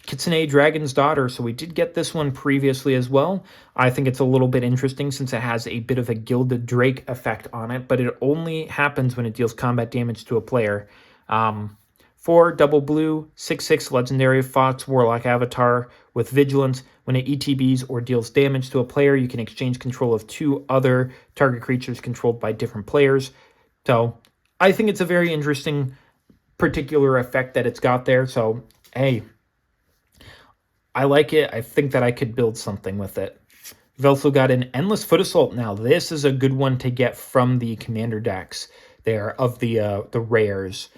Speaker 1: Kitsune Dragon's Daughter, so we did get this one previously as well. I think it's a little bit interesting since it has a bit of a Gilded Drake effect on it, but it only happens when it deals combat damage to a player. 4 double blue, 6/6 legendary Fox Warlock Avatar with Vigilance. When it ETBs or deals damage to a player, you can exchange control of 2 other target creatures controlled by different players. So I think it's a very interesting particular effect that it's got there. So, hey, I like it. I think that I could build something with it. We've also got an Endless Foot Assault now. This is a good one to get from the commander decks there of the rares.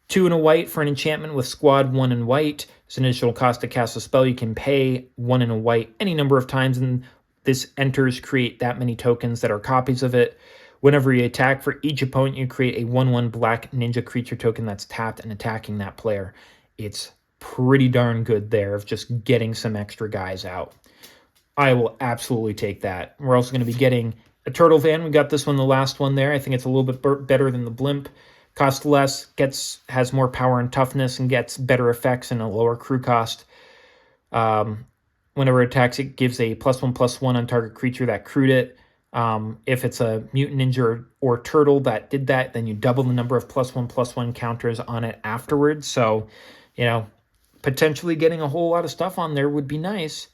Speaker 1: 2 and a white for an enchantment with squad 1 and white. It's an additional cost to cast a spell. You can pay 1 and a white any number of times, and this enters create that many tokens that are copies of it. Whenever you attack, for each opponent, you create a 1/1 black ninja creature token that's tapped and attacking that player. It's pretty darn good there of just getting some extra guys out. I will absolutely take that. We're also going to be getting a Turtle Van. We got this one, the last one there. I think it's a little bit better than the Blimp. Costs less, has more power and toughness, and gets better effects and a lower crew cost. Whenever it attacks, it gives a +1/+1 on target creature that crewed it. If it's a mutant ninja or turtle that did that, then you double the number of +1/+1 counters on it afterwards. So, you know, potentially getting a whole lot of stuff on there would be nice.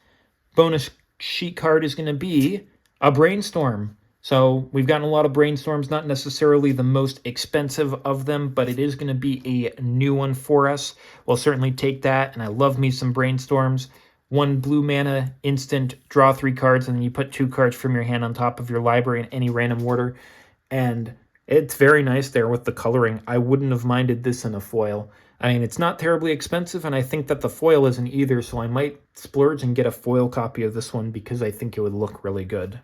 Speaker 1: Bonus sheet card is going to be a Brainstorm. So we've gotten a lot of Brainstorms, not necessarily the most expensive of them, but it is going to be a new one for us. We'll certainly take that, and I love me some Brainstorms. 1 blue mana, instant, draw 3 cards, and then you put 2 cards from your hand on top of your library in any random order. And it's very nice there with the coloring. I wouldn't have minded this in a foil. I mean, it's not terribly expensive, and I think that the foil isn't either, so I might splurge and get a foil copy of this one because I think it would look really good.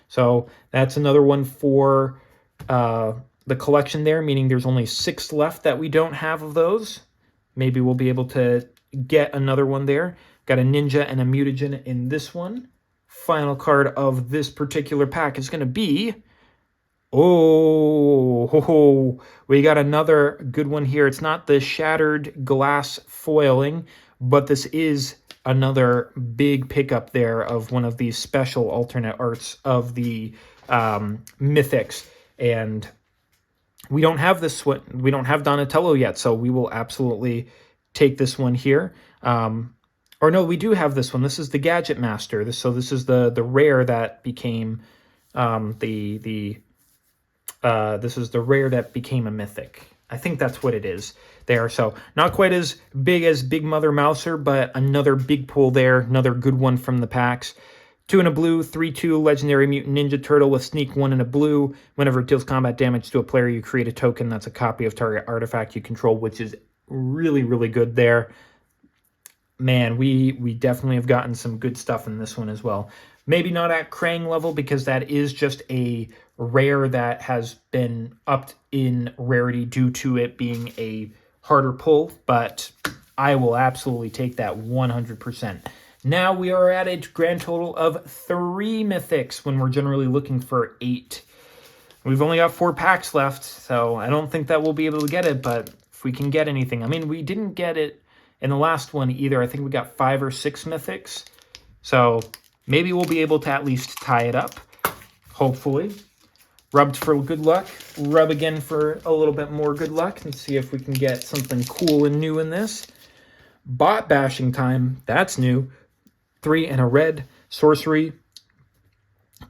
Speaker 1: So that's another one for the collection there, meaning there's only 6 left that we don't have of those. Maybe we'll be able to get another one there. Got a Ninja and a Mutagen in this one. Final card of this particular pack is going to be... Oh, we got another good one here. It's not the Shattered Glass foiling, but this is another big pickup there of one of these special alternate arts of the Mythics. And we don't have this one. We don't have Donatello yet, so we will absolutely take this one here. Or no, we do have this one. This is the Gadget Master. This is the rare that became this is the rare that became a mythic. I think that's what it is there. So not quite as big as Big Mother Mouser, but another big pull there. Another good one from the packs. 2 and a blue, 3/2 legendary mutant ninja turtle with sneak 1 and a blue. Whenever it deals combat damage to a player, you create a token that's a copy of target artifact you control, which is really, really good there. Man, we definitely have gotten some good stuff in this one as well. Maybe not at Krang level, because that is just a rare that has been upped in rarity due to it being a harder pull, but I will absolutely take that 100%. Now we are at a grand total of 3 mythics when we're generally looking for 8. We've only got 4 packs left, so I don't think that we'll be able to get it, but if we can get anything. I mean, we didn't get it in the last one either. I think we got 5 or 6 mythics. So maybe we'll be able to at least tie it up, hopefully. Rubbed for good luck. Rub again for a little bit more good luck and see if we can get something cool and new in this. Bot bashing time, that's new. 3 and a red sorcery.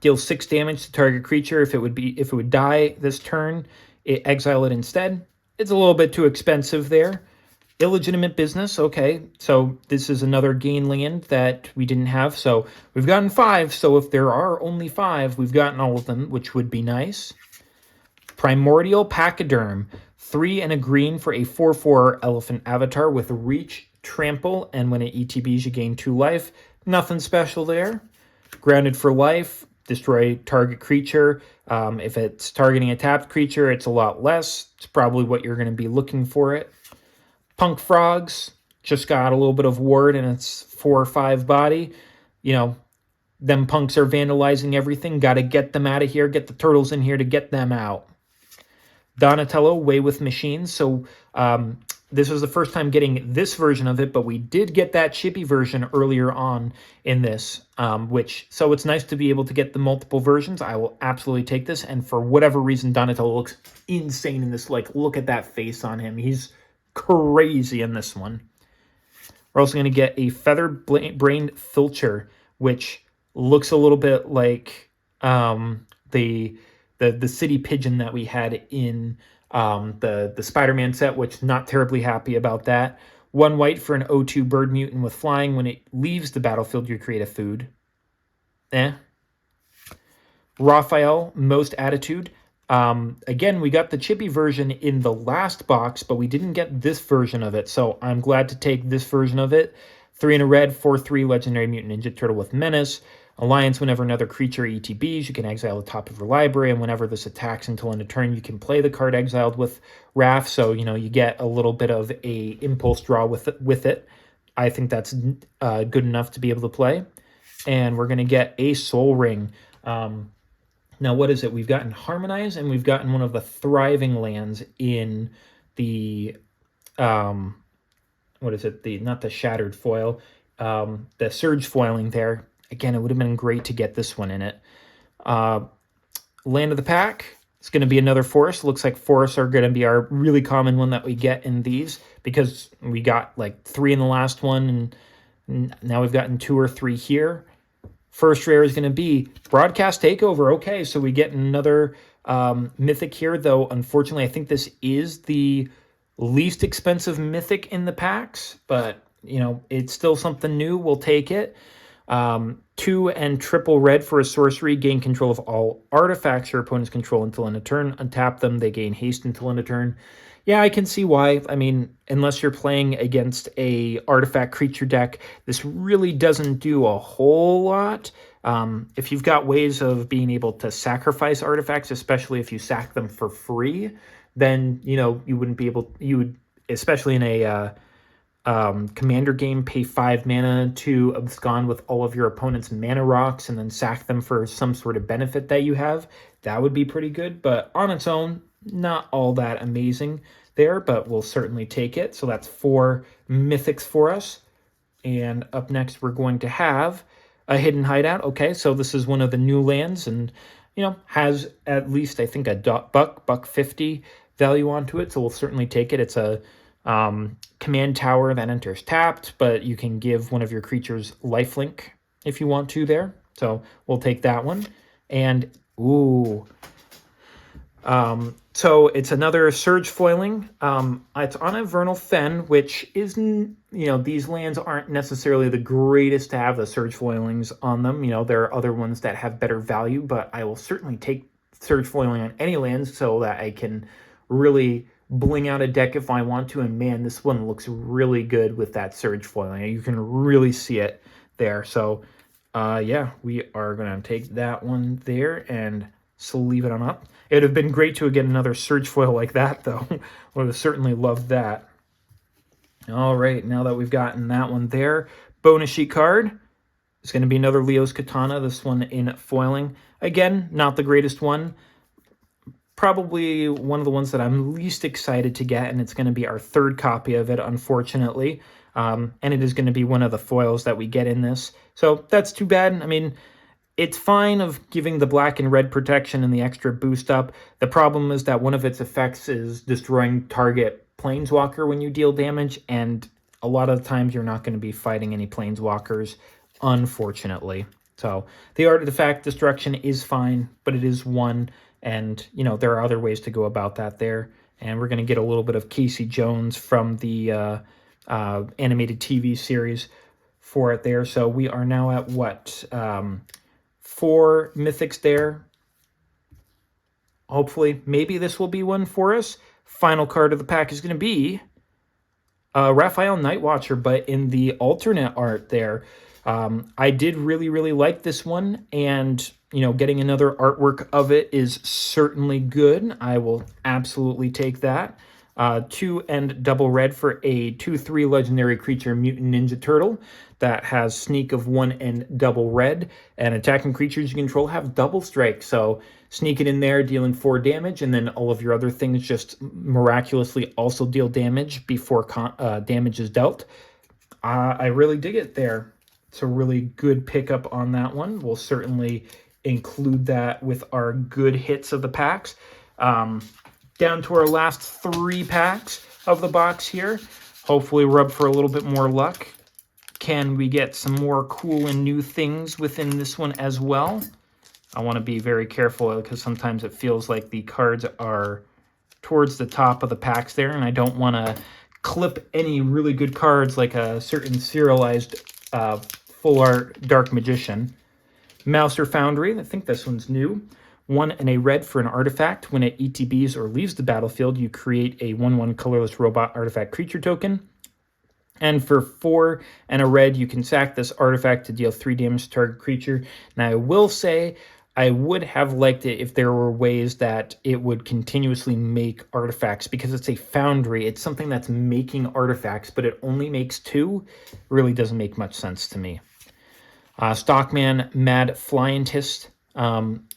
Speaker 1: Deals 6 damage to target creature. If it would die this turn, exile it instead. It's a little bit too expensive there. Illegitimate business, okay. So this is another gain land that we didn't have. So we've gotten 5. So if there are only 5, we've gotten all of them, which would be nice. Primordial Pachyderm, 3 and a green for a 4/4 elephant avatar with reach, trample, and when it ETBs, you gain 2 life. Nothing special there. Grounded for life, destroy target creature. If it's targeting a tapped creature, it's a lot less. It's probably what you're going to be looking for it. Punk Frogs, just got a little bit of ward and it's 4 or 5 body. You know, them punks are vandalizing everything. Got to get them out of here. Get the turtles in here to get them out. Donatello, Way with Machines. So this was the first time getting this version of it, but we did get that chippy version earlier on in this, so it's nice to be able to get the multiple versions. I will absolutely take this, and for whatever reason, Donatello looks insane in this. Like, look at that face on him. He's crazy in this one. We're also going to get a Feathered Brained Filcher, which looks a little bit like the city pigeon that we had in the Spider-Man set, which not terribly happy about that. 1 white for an 0/2 bird mutant with flying. When it leaves the battlefield, you create a food. Raphael, Most Attitude. Again, we got the chippy version in the last box, but we didn't get this version of it, so I'm glad to take this version of it. 3 and a red, 4/3 legendary mutant ninja turtle with menace. Alliance, whenever another creature ETBs, you can exile the top of your library, and whenever this attacks until end of turn, you can play the card exiled with Wrath, so, you know, you get a little bit of a impulse draw with it. I think that's good enough to be able to play. And we're going to get a Soul Ring. Now, what is it? We've gotten Harmonize, and we've gotten one of the Thriving lands in the, what is it? Not the Shattered Foil, the Surge Foiling there. Again, it would have been great to get this one in it. Land of the Pack. It's going to be another forest. Looks like forests are going to be our really common one that we get in these, because we got like 3 in the last one, and now we've gotten 2 or 3 here. First rare is going to be Broadcast Takeover. Okay, so we get another mythic here, though unfortunately I think this is the least expensive mythic in the packs, but, you know, it's still something new. We'll take it. 2 and triple red for a sorcery. Gain control of all artifacts your opponents control until end of turn. Untap them. They gain haste until end of turn. Yeah, I can see why. I mean, unless you're playing against a artifact creature deck, this really doesn't do a whole lot. If you've got ways of being able to sacrifice artifacts, especially if you sack them for free, then, you know, you wouldn't be able, you would, especially in a commander game, pay 5 mana to abscond with all of your opponent's mana rocks and then sack them for some sort of benefit that you have. That would be pretty good, but on its own, not all that amazing there, but we'll certainly take it. So that's 4 mythics for us. And up next, we're going to have a Hidden Hideout. Okay, so this is one of the new lands, and, you know, has at least, I think, a $1.50 value onto it, so we'll certainly take it. It's a command tower that enters tapped, but you can give one of your creatures lifelink if you want to there. So we'll take that one. And, ooh, so it's another Surge Foiling. It's on a Vernal Fen, which isn't, you know, these lands aren't necessarily the greatest to have the Surge Foilings on them. You know, there are other ones that have better value, but I will certainly take Surge Foiling on any lands so that I can really bling out a deck if I want to. And man, this one looks really good with that Surge Foiling. You can really see it there. So, yeah, we are going to take that one there and sleeve it on up. It would have been great to get another Surge Foil like that, though. Would have certainly loved that. All right, now that we've gotten that one there, bonus sheet card. It's going to be another Leo's Katana, this one in foiling. Again, not the greatest one. Probably one of the ones that I'm least excited to get, and it's going to be our 3rd copy of it, unfortunately. And it is going to be one of the foils that we get in this. So that's too bad. I mean, it's fine of giving the black and red protection and the extra boost up. The problem is that one of its effects is destroying target planeswalker when you deal damage, and a lot of the times you're not going to be fighting any planeswalkers, unfortunately. So the artifact destruction is fine, but it is one, and there are other ways to go about that there. And we're going to get a little bit of Casey Jones from the animated TV series for it there. So we are now at what? 4 mythics there. Hopefully, maybe this will be one for us. Final card of the pack is going to be Raphael Nightwatcher, but in the alternate art there. I did really, really like this one, and getting another artwork of it is certainly good. I will absolutely take that. 2 and double red for a 2/3 legendary creature mutant ninja turtle that has sneak of 1 and double red, and attacking creatures you control have double strike. So sneak it in there, dealing 4 damage, and then all of your other things just miraculously also deal damage before damage is dealt. I really dig it there. It's a really good pickup on that one. We'll certainly include that with our good hits of the packs. Down to our last 3 packs of the box here. Hopefully we're up for a little bit more luck. Can we get some more cool and new things within this one as well? I want to be very careful because sometimes it feels like the cards are towards the top of the packs there, and I don't want to clip any really good cards like a certain serialized full art Dark Magician. Mouser Foundry, I think this one's new. 1 and a red for an artifact. When it ETBs or leaves the battlefield, you create a 1/1 colorless robot artifact creature token. And for 4 and a red, you can sack this artifact to deal 3 damage to target creature. Now, I will say, I would have liked it if there were ways that it would continuously make artifacts, because it's a foundry. It's something that's making artifacts, but it only makes 2. Really doesn't make much sense to me. Stockman Mad Flyentist.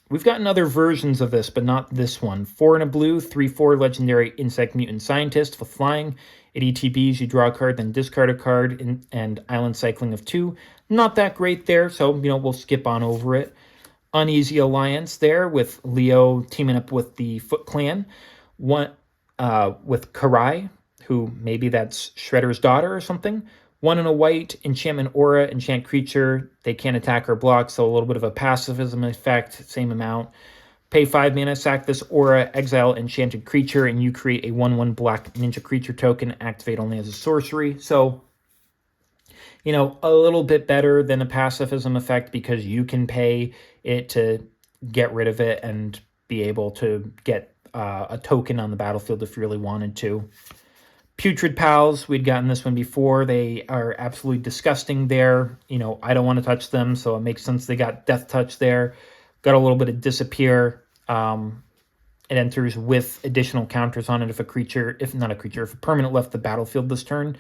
Speaker 1: We've gotten other versions of this, but not this one. 4 and a blue, 3/4 legendary insect mutant scientist with flying. It ETBs, you draw a card, then discard a card, and island cycling of 2. Not that great there, so we'll skip on over it. Uneasy Alliance there with Leo teaming up with the Foot Clan. One with Karai, who maybe that's Shredder's daughter or something. 1 and a white, enchantment aura, enchant creature. They can't attack or block, so a little bit of a pacifism effect, same amount. Pay 5 mana, sack this aura, exile enchanted creature, and you create a 1/1 black ninja creature token, activate only as a sorcery. So, a little bit better than a pacifism effect because you can pay it to get rid of it and be able to get a token on the battlefield if you really wanted to. Putrid Pals, we'd gotten this one before. They are absolutely disgusting there. I don't want to touch them, so it makes sense they got Death Touch there. Got a little bit of Disappear. It enters with additional counters on it if a permanent left the battlefield this turn.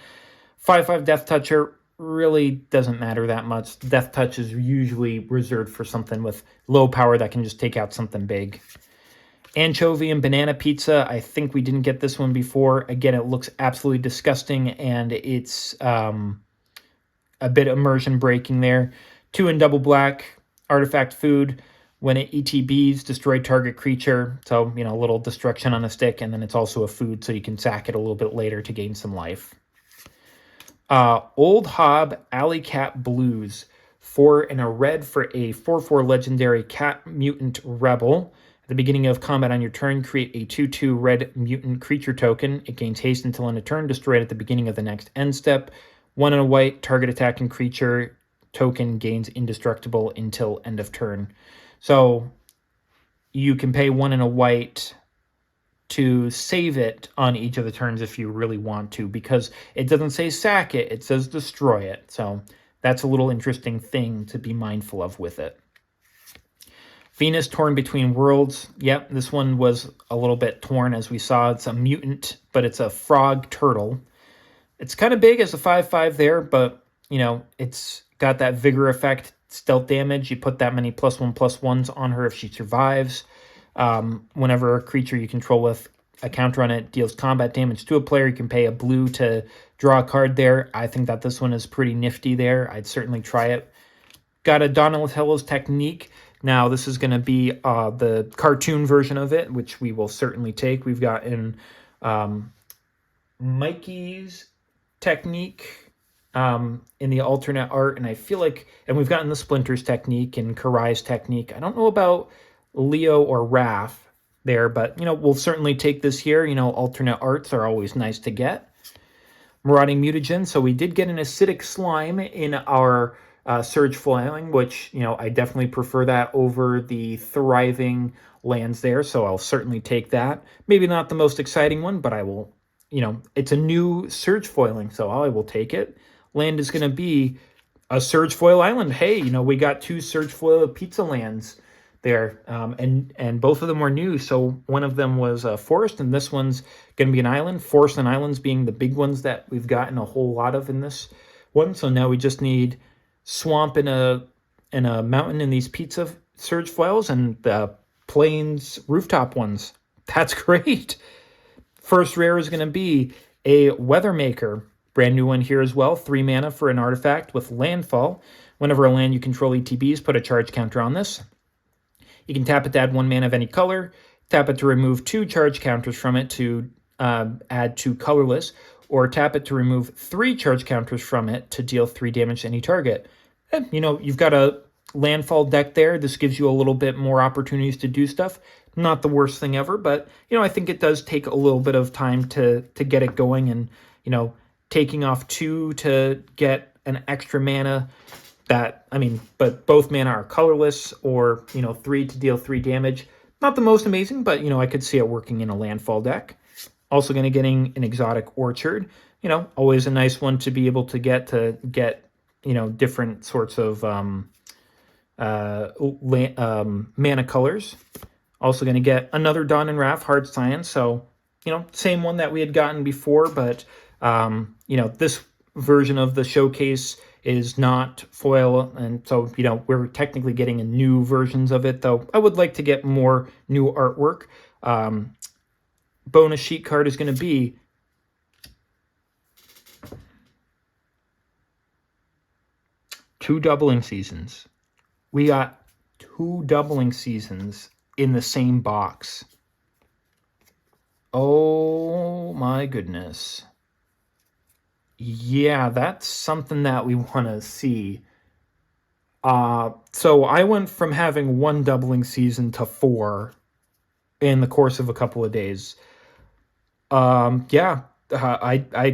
Speaker 1: 5/5 Death Toucher really doesn't matter that much. Death Touch is usually reserved for something with low power that can just take out something big. Anchovy and Banana Pizza. I think we didn't get this one before. Again, it looks absolutely disgusting, and it's a bit immersion breaking there. 2 and double black, artifact food. When it ETBs, destroy target creature. So, a little destruction on a stick, and then it's also a food, so you can sack it a little bit later to gain some life. Old Hob Alley Cat Blues. 4 and a red for a 4/4 legendary cat mutant rebel. At the beginning of combat on your turn, create a 2/2 red mutant creature token. It gains haste until end of turn, destroy it at the beginning of the next end step. 1 and a white, target attacking creature token gains indestructible until end of turn. So you can pay 1 and a white to save it on each of the turns if you really want to, because it doesn't say sack it, it says destroy it. So that's a little interesting thing to be mindful of with it. Venus Torn Between Worlds. Yep, this one was a little bit torn, as we saw. It's a mutant, but it's a frog turtle. It's kind of big as a 5/5 there, but, it's got that vigor effect, stealth damage. You put that many +1/+1s on her if she survives. Whenever a creature you control with a counter on it deals combat damage to a player, you can pay a blue to draw a card there. I think that this one is pretty nifty there. I'd certainly try it. Got a Donatello's Technique. Now, this is going to be the cartoon version of it, which we will certainly take. We've got in Mikey's technique in the alternate art, and I feel like, and we've gotten the Splinters technique and Karai's technique. I don't know about Leo or Raph there, but, we'll certainly take this here. Alternate arts are always nice to get. Marauding Mutagen. So we did get an acidic slime in our Surge Foiling, which, I definitely prefer that over the thriving lands there. So I'll certainly take that. Maybe not the most exciting one, but I will, it's a new Surge Foiling, so I will take it. Land is going to be a Surge Foil Island. Hey, we got 2 Surge Foil Pizza lands there, and both of them were new. So one of them was a forest, and this one's going to be an island. Forest and islands being the big ones that we've gotten a whole lot of in this one. So now we just need swamp and a mountain in these pizza Surge Foils, and the plains rooftop ones. That's great. First rare is going to be a Weathermaker. Brand new one here as well. 3 mana for an artifact with landfall. Whenever a land you control ETBs, put a charge counter on this. You can tap it to add 1 mana of any color. Tap it to remove 2 charge counters from it to add 2 colorless. Or tap it to remove 3 charge counters from it to deal 3 damage to any target. And, you've got a landfall deck there. This gives you a little bit more opportunities to do stuff. Not the worst thing ever, but, I think it does take a little bit of time to get it going. And, taking off 2 to get an extra mana but both mana are colorless, or, 3 to deal 3 damage. Not the most amazing, but, I could see it working in a landfall deck. Also going to getting an exotic orchard. Always a nice one to be able to get different sorts of mana colors. Also going to get another Dawn and Wrath Hard Science. So, same one that we had gotten before, but, this version of the showcase is not foil, and so, we're technically getting a new versions of it, though I would like to get more new artwork. Bonus sheet card is going to be two doubling seasons. We got 2 doubling seasons in the same box. Oh my goodness. Yeah, that's something that we want to see. So I went from having 1 doubling season to 4 in the course of a couple of days. I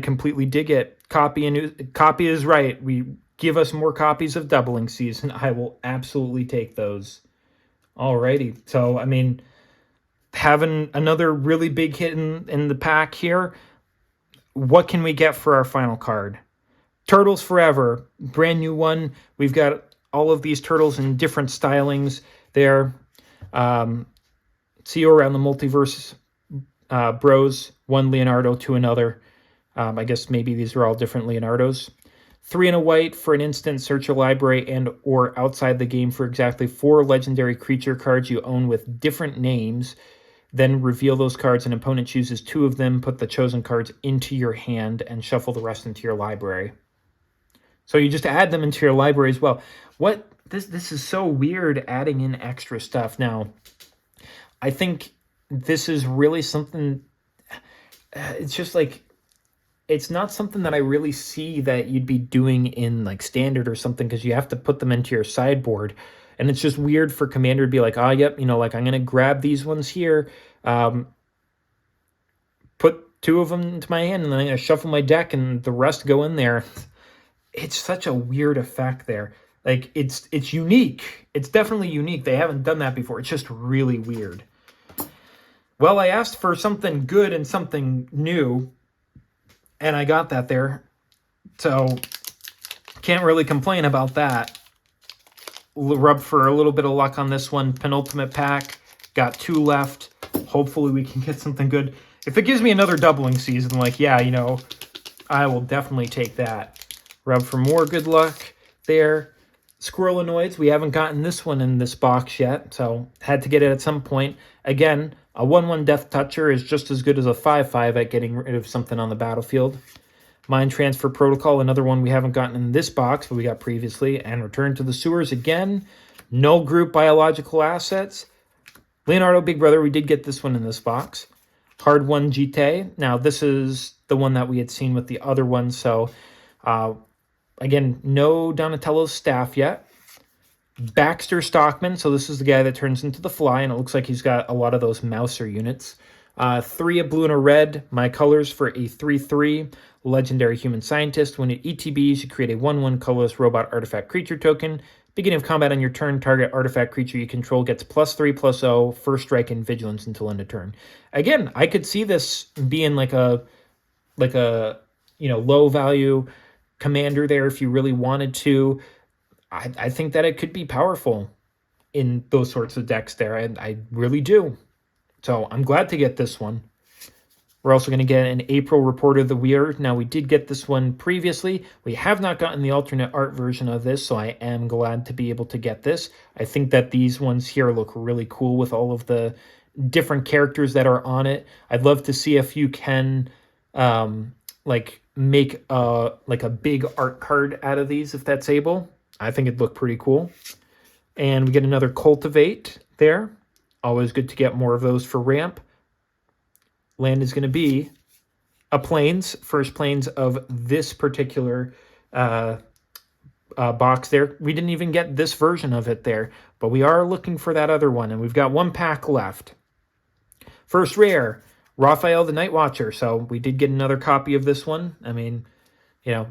Speaker 1: completely dig it. Copy is right. We give us more copies of doubling season. I will absolutely take those. Alrighty. So, having another really big hit in the pack here. What can we get for our final card? Turtles Forever, brand new one. We've got all of these turtles in different stylings there. See you around the multiverse, bros. 1 Leonardo to another. I guess maybe these are all different Leonardos. 3 and a white for an instant. Search your library and or outside the game for exactly 4 legendary creature cards you own with different names. Then reveal those cards. An opponent chooses 2 of them. Put the chosen cards into your hand and shuffle the rest into your library. So you just add them into your library as well. What this is so weird, adding in extra stuff. Now, I think this is really something. It's just like, it's not something that I really see that you'd be doing in like standard or something, because you have to put them into your sideboard. And it's just weird for Commander to be like, yep, I'm going to grab these ones here, put 2 of them into my hand, and then I'm going to shuffle my deck, and the rest go in there. It's such a weird effect there. Like, it's unique. It's definitely unique. They haven't done that before. It's just really weird. Well, I asked for something good and something new, and I got that there. So, can't really complain about that. Rub for a little bit of luck on this one. Penultimate pack. Got 2 left. Hopefully we can get something good. If it gives me another doubling season, I will definitely take that. Rub for more good luck there. Squirrelinoids. We haven't gotten this one in this box yet, so had to get it at some point. Again, a 1/1 Death Toucher is just as good as a 5/5 at getting rid of something on the battlefield. Mind Transfer Protocol, another one we haven't gotten in this box, but we got previously. And Return to the Sewers again. Null Group Biological Assets. Leonardo Big Brother, we did get this one in this box. Hard One GT. Now, this is the one that we had seen with the other one. So again, no Donatello's staff yet. Baxter Stockman, so this is the guy that turns into the fly, and it looks like he's got a lot of those Mouser units. 3 a blue and a red, my colors for a 3/3 legendary human scientist. When it ETBs, you create a 1/1 colorless robot artifact creature token. Beginning of combat on your turn, target artifact creature you control gets +3/+0, first strike and vigilance until end of turn. Again, I could see this being like a low value commander there if you really wanted to. I think that it could be powerful in those sorts of decks there, and I really do. So I'm glad to get this one. We're also going to get an April Report of the Weird. Now, we did get this one previously. We have not gotten the alternate art version of this, so I am glad to be able to get this. I think that these ones here look really cool with all of the different characters that are on it. I'd love to see if you can make a big art card out of these, if that's able. I think it'd look pretty cool. And we get another Cultivate there. Always good to get more of those for ramp. Land is going to be a Plains, first Plains of this particular box there. We didn't even get this version of it there, but we are looking for that other one, and we've got 1 pack left. First rare, Raphael the Night Watcher. So we did get another copy of this one. I mean,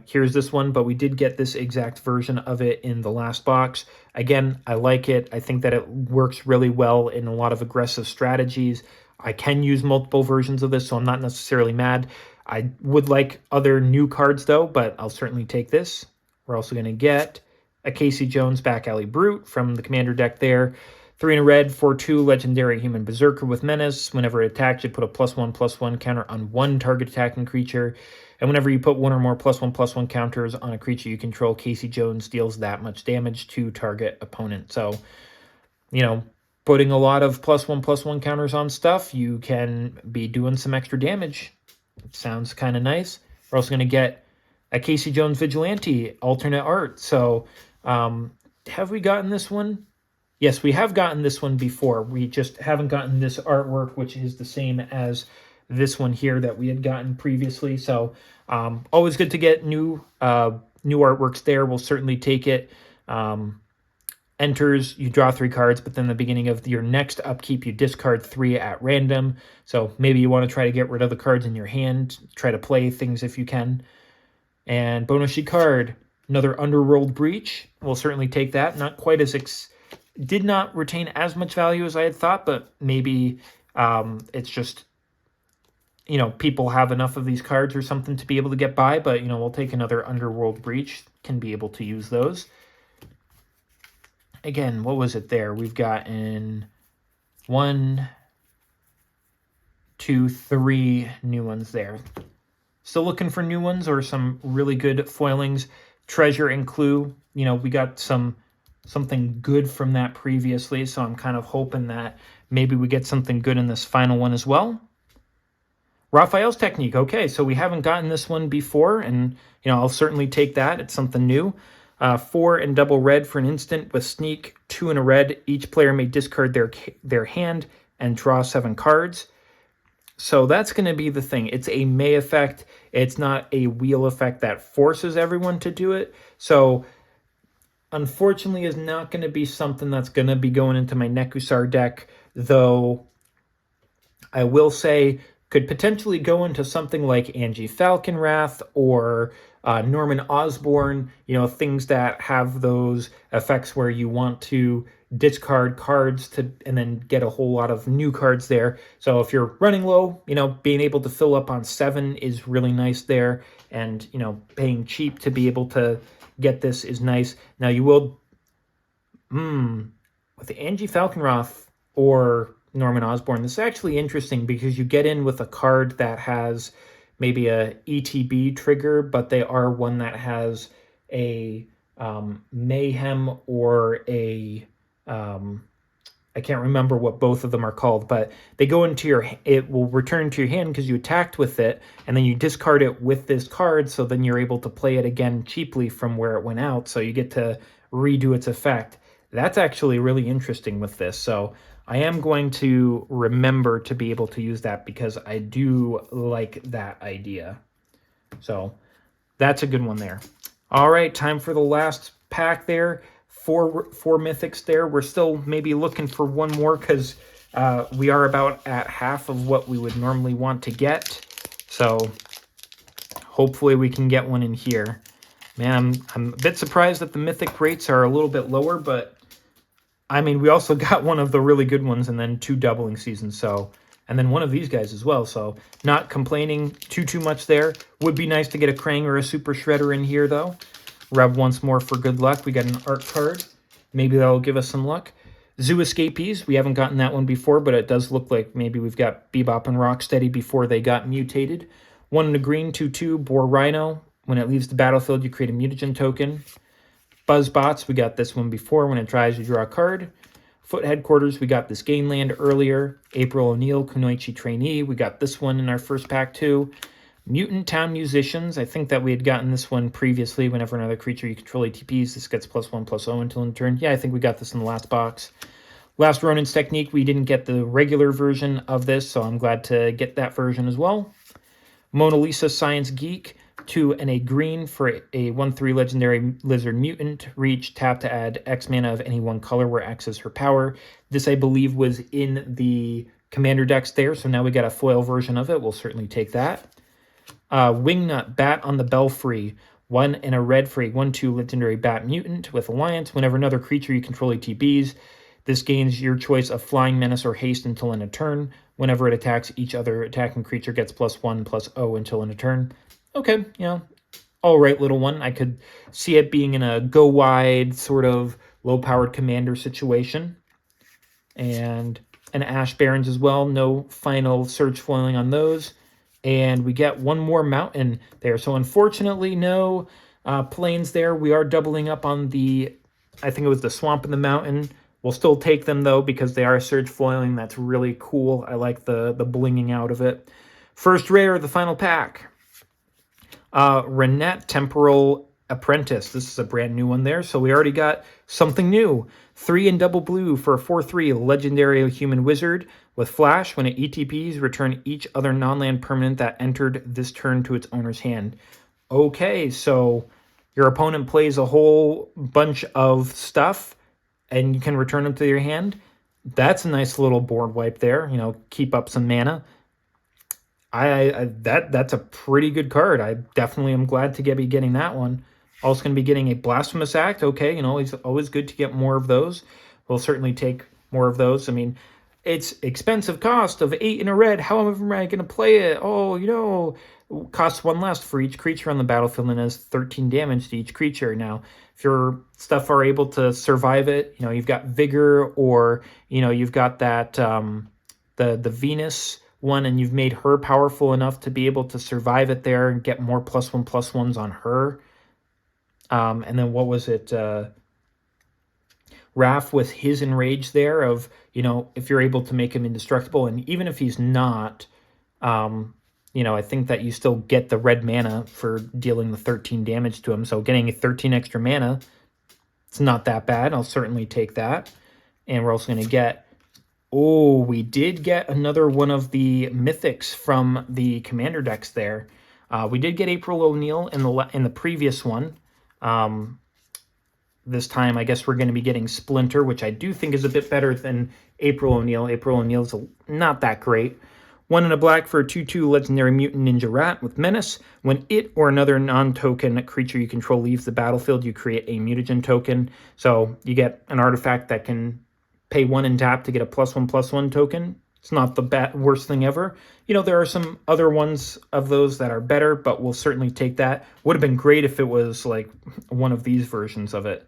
Speaker 1: here's this one, but we did get this exact version of it in the last box. Again, I like it. I think that it works really well in a lot of aggressive strategies. I can use multiple versions of this, so I'm not necessarily mad. I would like other new cards, though, but I'll certainly take this. We're also going to get a Casey Jones Back Alley Brute from the Commander deck there. 3 in a red, 4/2, Legendary Human Berserker with Menace. Whenever it attacks, you put a +1/+1 counter on one target attacking creature. And whenever you put one or more +1/+1 counters on a creature you control, Casey Jones deals that much damage to target opponent. So, putting a lot of +1/+1 counters on stuff, you can be doing some extra damage. It sounds kind of nice. We're also going to get a Casey Jones Vigilante alternate art. So, have we gotten this one? Yes, we have gotten this one before. We just haven't gotten this artwork, which is the same as this one here that we had gotten previously. So always good to get new artworks there. We'll certainly take it. Enters, you draw 3 cards, but then the beginning of your next upkeep, you discard 3 at random. So maybe you want to try to get rid of the cards in your hand, try to play things if you can. And bonus sheet card, another Underworld Breach. We'll certainly take that. Not quite as did not retain as much value as I had thought, but maybe it's just, people have enough of these cards or something to be able to get by, but, we'll take another Underworld Breach, can be able to use those. Again, what was it there? We've gotten 1, 2, 3 new ones there. Still looking for new ones or some really good foilings. Treasure and Clue, we got something good from that previously, so I'm kind of hoping that maybe we get something good in this final one as well. Raphael's Technique. Okay, so we haven't gotten this one before, and I'll certainly take that. It's something new. 4 and double red for an instant with Sneak. 2 in a red. Each player may discard their hand and draw 7 cards. So that's going to be the thing. It's a May effect. It's not a wheel effect that forces everyone to do it. So unfortunately is not going to be something that's going to be going into my Nekusar deck, though I will say could potentially go into something like Angie Falconwrath or Norman Osborn, things that have those effects where you want to discard cards and then get a whole lot of new cards there. So if you're running low, being able to fill up on 7 is really nice there, and paying cheap to be able to get this is nice. Now you will, with the Angie Falconwrath or Norman Osborn, this is actually interesting because you get in with a card that has maybe a ETB trigger, but they are one that has a Mayhem or a I can't remember what both of them are called, but they go into it will return to your hand because you attacked with it, and then you discard it with this card, so then you're able to play it again cheaply from where it went out, so you get to redo its effect. That's actually really interesting with this, so I am going to remember to be able to use that because I do like that idea. So that's a good one there. All right, time for the last pack there. Four mythics there. We're still maybe looking for one more because we are about at half of what we would normally want to get. So hopefully we can get one in here. Man, I'm a bit surprised that the mythic rates are a little bit lower, but I mean, we also got one of the really good ones and then 2 doubling seasons, so, and then one of these guys as well, so not complaining too much there. Would be nice to get a Krang or a Super Shredder in here, though. Rub once more for good luck. We got an art card. Maybe that'll give us some luck. Zoo Escapees. We haven't gotten that one before, but it does look like maybe we've got Bebop and Rocksteady before they got mutated. 1 in a green, 2/2, Boar Rhino. When it leaves the battlefield, you create a mutagen token. Buzzbots, we got this one before. When it tries, you draw a card. Foot Headquarters, we got this Gainland earlier. April O'Neil, Kunoichi Trainee, we got this one in our first pack too. Mutant Town Musicians, I think that we had gotten this one previously. Whenever another creature you control ATPs, this gets +1/+0 until in turn. Yeah, I think we got this in the last box. Last Ronin's Technique, we didn't get the regular version of this, so I'm glad to get that version as well. Mona Lisa Science Geek, 2 and a green for a 1/3 legendary lizard mutant. Reach, tap to add X mana of any one color where X is her power. This, I believe, was in the commander decks there, so now we got a foil version of it. We'll certainly take that. Wingnut, Bat on the Belfry. 1 and a red for a 1/2 legendary bat mutant with Alliance. Whenever another creature you control ATBs, this gains your choice of Flying, Menace, or Haste until in a turn. Whenever it attacks, each other attacking creature gets +1/+0 until in a turn. Okay, you know, all right, little one. I could see it being in a go wide sort of low-powered commander situation. And an Ash Barrens as well. No final Surge foiling on those. And we get one more mountain there. So unfortunately, no plains there. We are doubling up on the, I think it was the Swamp and the Mountain. We'll still take them, though, because they are Surge foiling. That's really cool. I like the blinging out of it. First rare, the final pack. Renette Temporal Apprentice. This is a brand new one there, so we already got something new. 3 in double blue for a 4/3 legendary human wizard with flash. When it ETPs, return each other non-land permanent that entered this turn to its owner's hand. Okay, so your opponent plays a whole bunch of stuff, and you can return them to your hand. That's a nice little board wipe there. You know, keep up some mana. That's a pretty good card. I definitely am glad to be getting that one. Also going to be getting a Blasphemous Act. Okay, you know, it's always good to get more of those. We'll certainly take more of those. I mean, it's expensive cost of 8 in a red. How am I going to play it? Oh, you know, costs 1 less for each creature on the battlefield and has 13 damage to each creature. Now, if your stuff are able to survive it, you know, you've got Vigor, or, you know, you've got that, the Venus one, and you've made her powerful enough to be able to survive it there and get more +1/+1s on her. And then what was it? Raph with his Enrage there of, you know, if you're able to make him indestructible, and even if he's not, you know, I think that you still get the red mana for dealing the 13 damage to him. So getting a 13 extra mana, it's not that bad. I'll certainly take that. And we're also going to get, oh, we did get another one of the mythics from the commander decks there. We did get April O'Neil in the previous one. This time, I guess we're going to be getting Splinter, which I do think is a bit better than April O'Neil. April O'Neil's not that great. 1 in a black for a 2/2 legendary mutant ninja rat with Menace. When it or another non-token creature you control leaves the battlefield, you create a mutagen token. So you get an artifact that can pay 1 and tap to get a +1/+1 token. It's not the worst thing ever. You know, there are some other ones of those that are better, but we'll certainly take that. Would have been great if it was like one of these versions of it.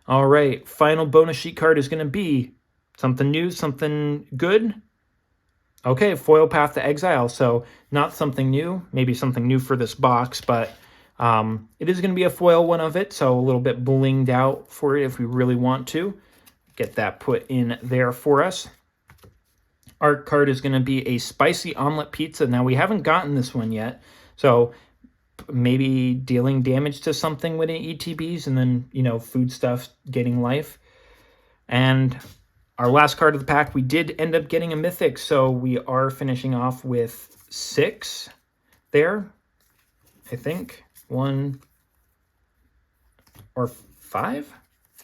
Speaker 1: All right, final bonus sheet card is going to be something new, something good. Okay, Foil Path to Exile. So not something new, maybe something new for this box, but it is going to be a foil one of it, so a little bit blinged out for it if we really want to. Get that put in there for us. Art card is going to be a Spicy Omelet Pizza. Now, we haven't gotten this one yet, so maybe dealing damage to something with ETBs, and then, you know, food stuff getting life. And our last card of the pack, we did end up getting a mythic, so we are finishing off with 6 there. I think. 1 or 5?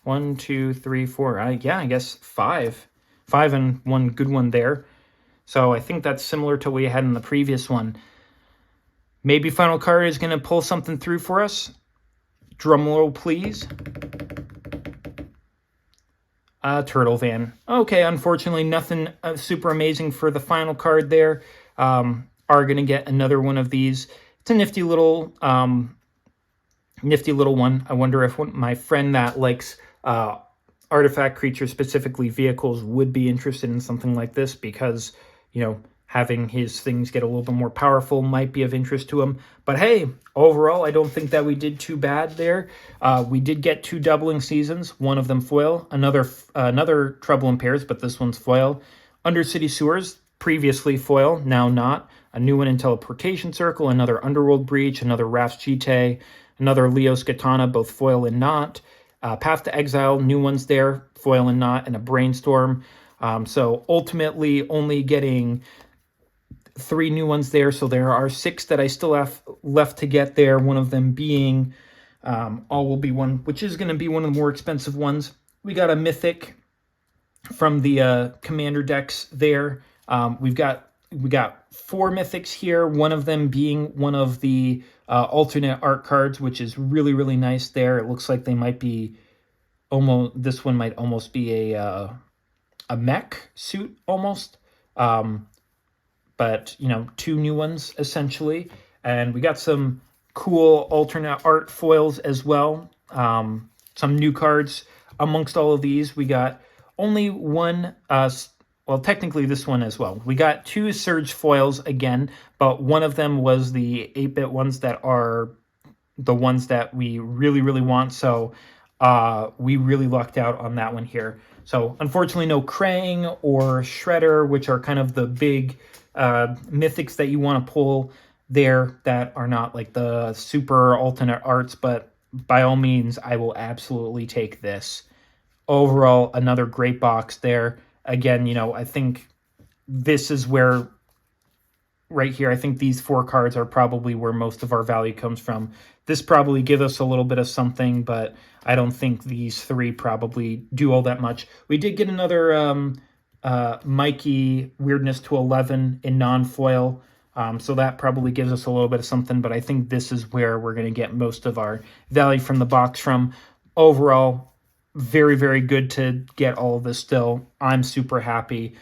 Speaker 1: 1, 2, 3, 4. Yeah, I guess 5. 5 and one good one there. So I think that's similar to what we had in the previous one. Maybe final card is going to pull something through for us. Drum roll, please. Turtle Van. Okay, unfortunately, nothing super amazing for the final card there. Are going to get another one of these. It's a nifty little one. I wonder if my friend that likes artifact creatures, specifically vehicles, would be interested in something like this, because, having his things get a little bit more powerful might be of interest to him. But hey, overall, I don't think that we did too bad there. We did get 2 doubling seasons, one of them foil, another Trouble in Pairs, but this one's foil. Undercity Sewers, previously foil, now not. A new one in Teleportation Circle, another Underworld Breach, another Rafts Chite, another Leos Katana, both foil and not. Path to Exile, new ones there, foil and not, and a Brainstorm. So ultimately only getting 3 new ones there. So there are 6 that I still have left to get there. One of them being All Will Be One, which is going to be one of the more expensive ones. We got a Mythic from the Commander decks there. We got 4 Mythics here, one of them being one of the alternate art cards, which is really, really nice there. It looks like they might be this one might almost be a mech suit almost. But 2 new ones essentially. And we got some cool alternate art foils as well. Some new cards amongst all of these. We got only one, well, technically this one as well. We got 2 Surge foils again, but one of them was the 8-bit ones that are the ones that we really, really want. So we really lucked out on that one here. So unfortunately, no Krang or Shredder, which are kind of the big mythics that you want to pull there that are not like the super alternate arts, but by all means, I will absolutely take this. Overall, another great box there. Again, I think this is where, right here, I think these 4 cards are probably where most of our value comes from. This probably gives us a little bit of something, but I don't think these 3 probably do all that much. We did get another Mikey Weirdness to 11 in non-foil, so that probably gives us a little bit of something, but I think this is where we're going to get most of our value from the box from. Overall, very, very good to get all of this still. I'm super happy.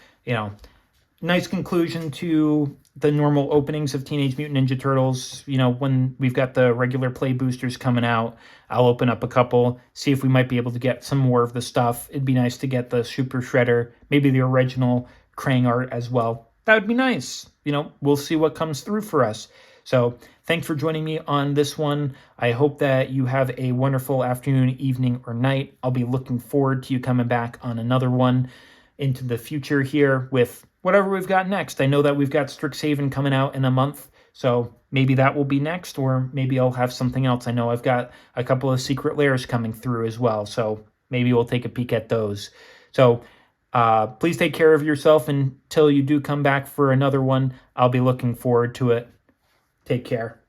Speaker 1: Nice conclusion to the normal openings of Teenage Mutant Ninja Turtles. When we've got the regular play boosters coming out, I'll open up a couple, see if we might be able to get some more of the stuff. It'd be nice to get the Super Shredder, maybe the original Krang art as well. That would be nice. We'll see what comes through for us. So thanks for joining me on this one. I hope that you have a wonderful afternoon, evening, or night. I'll be looking forward to you coming back on another one into the future here with whatever we've got next. I know that we've got Strixhaven coming out in a month, so maybe that will be next, or maybe I'll have something else. I know I've got a couple of Secret Lairs coming through as well, so maybe we'll take a peek at those. So please take care of yourself until you do come back for another one. I'll be looking forward to it. Take care.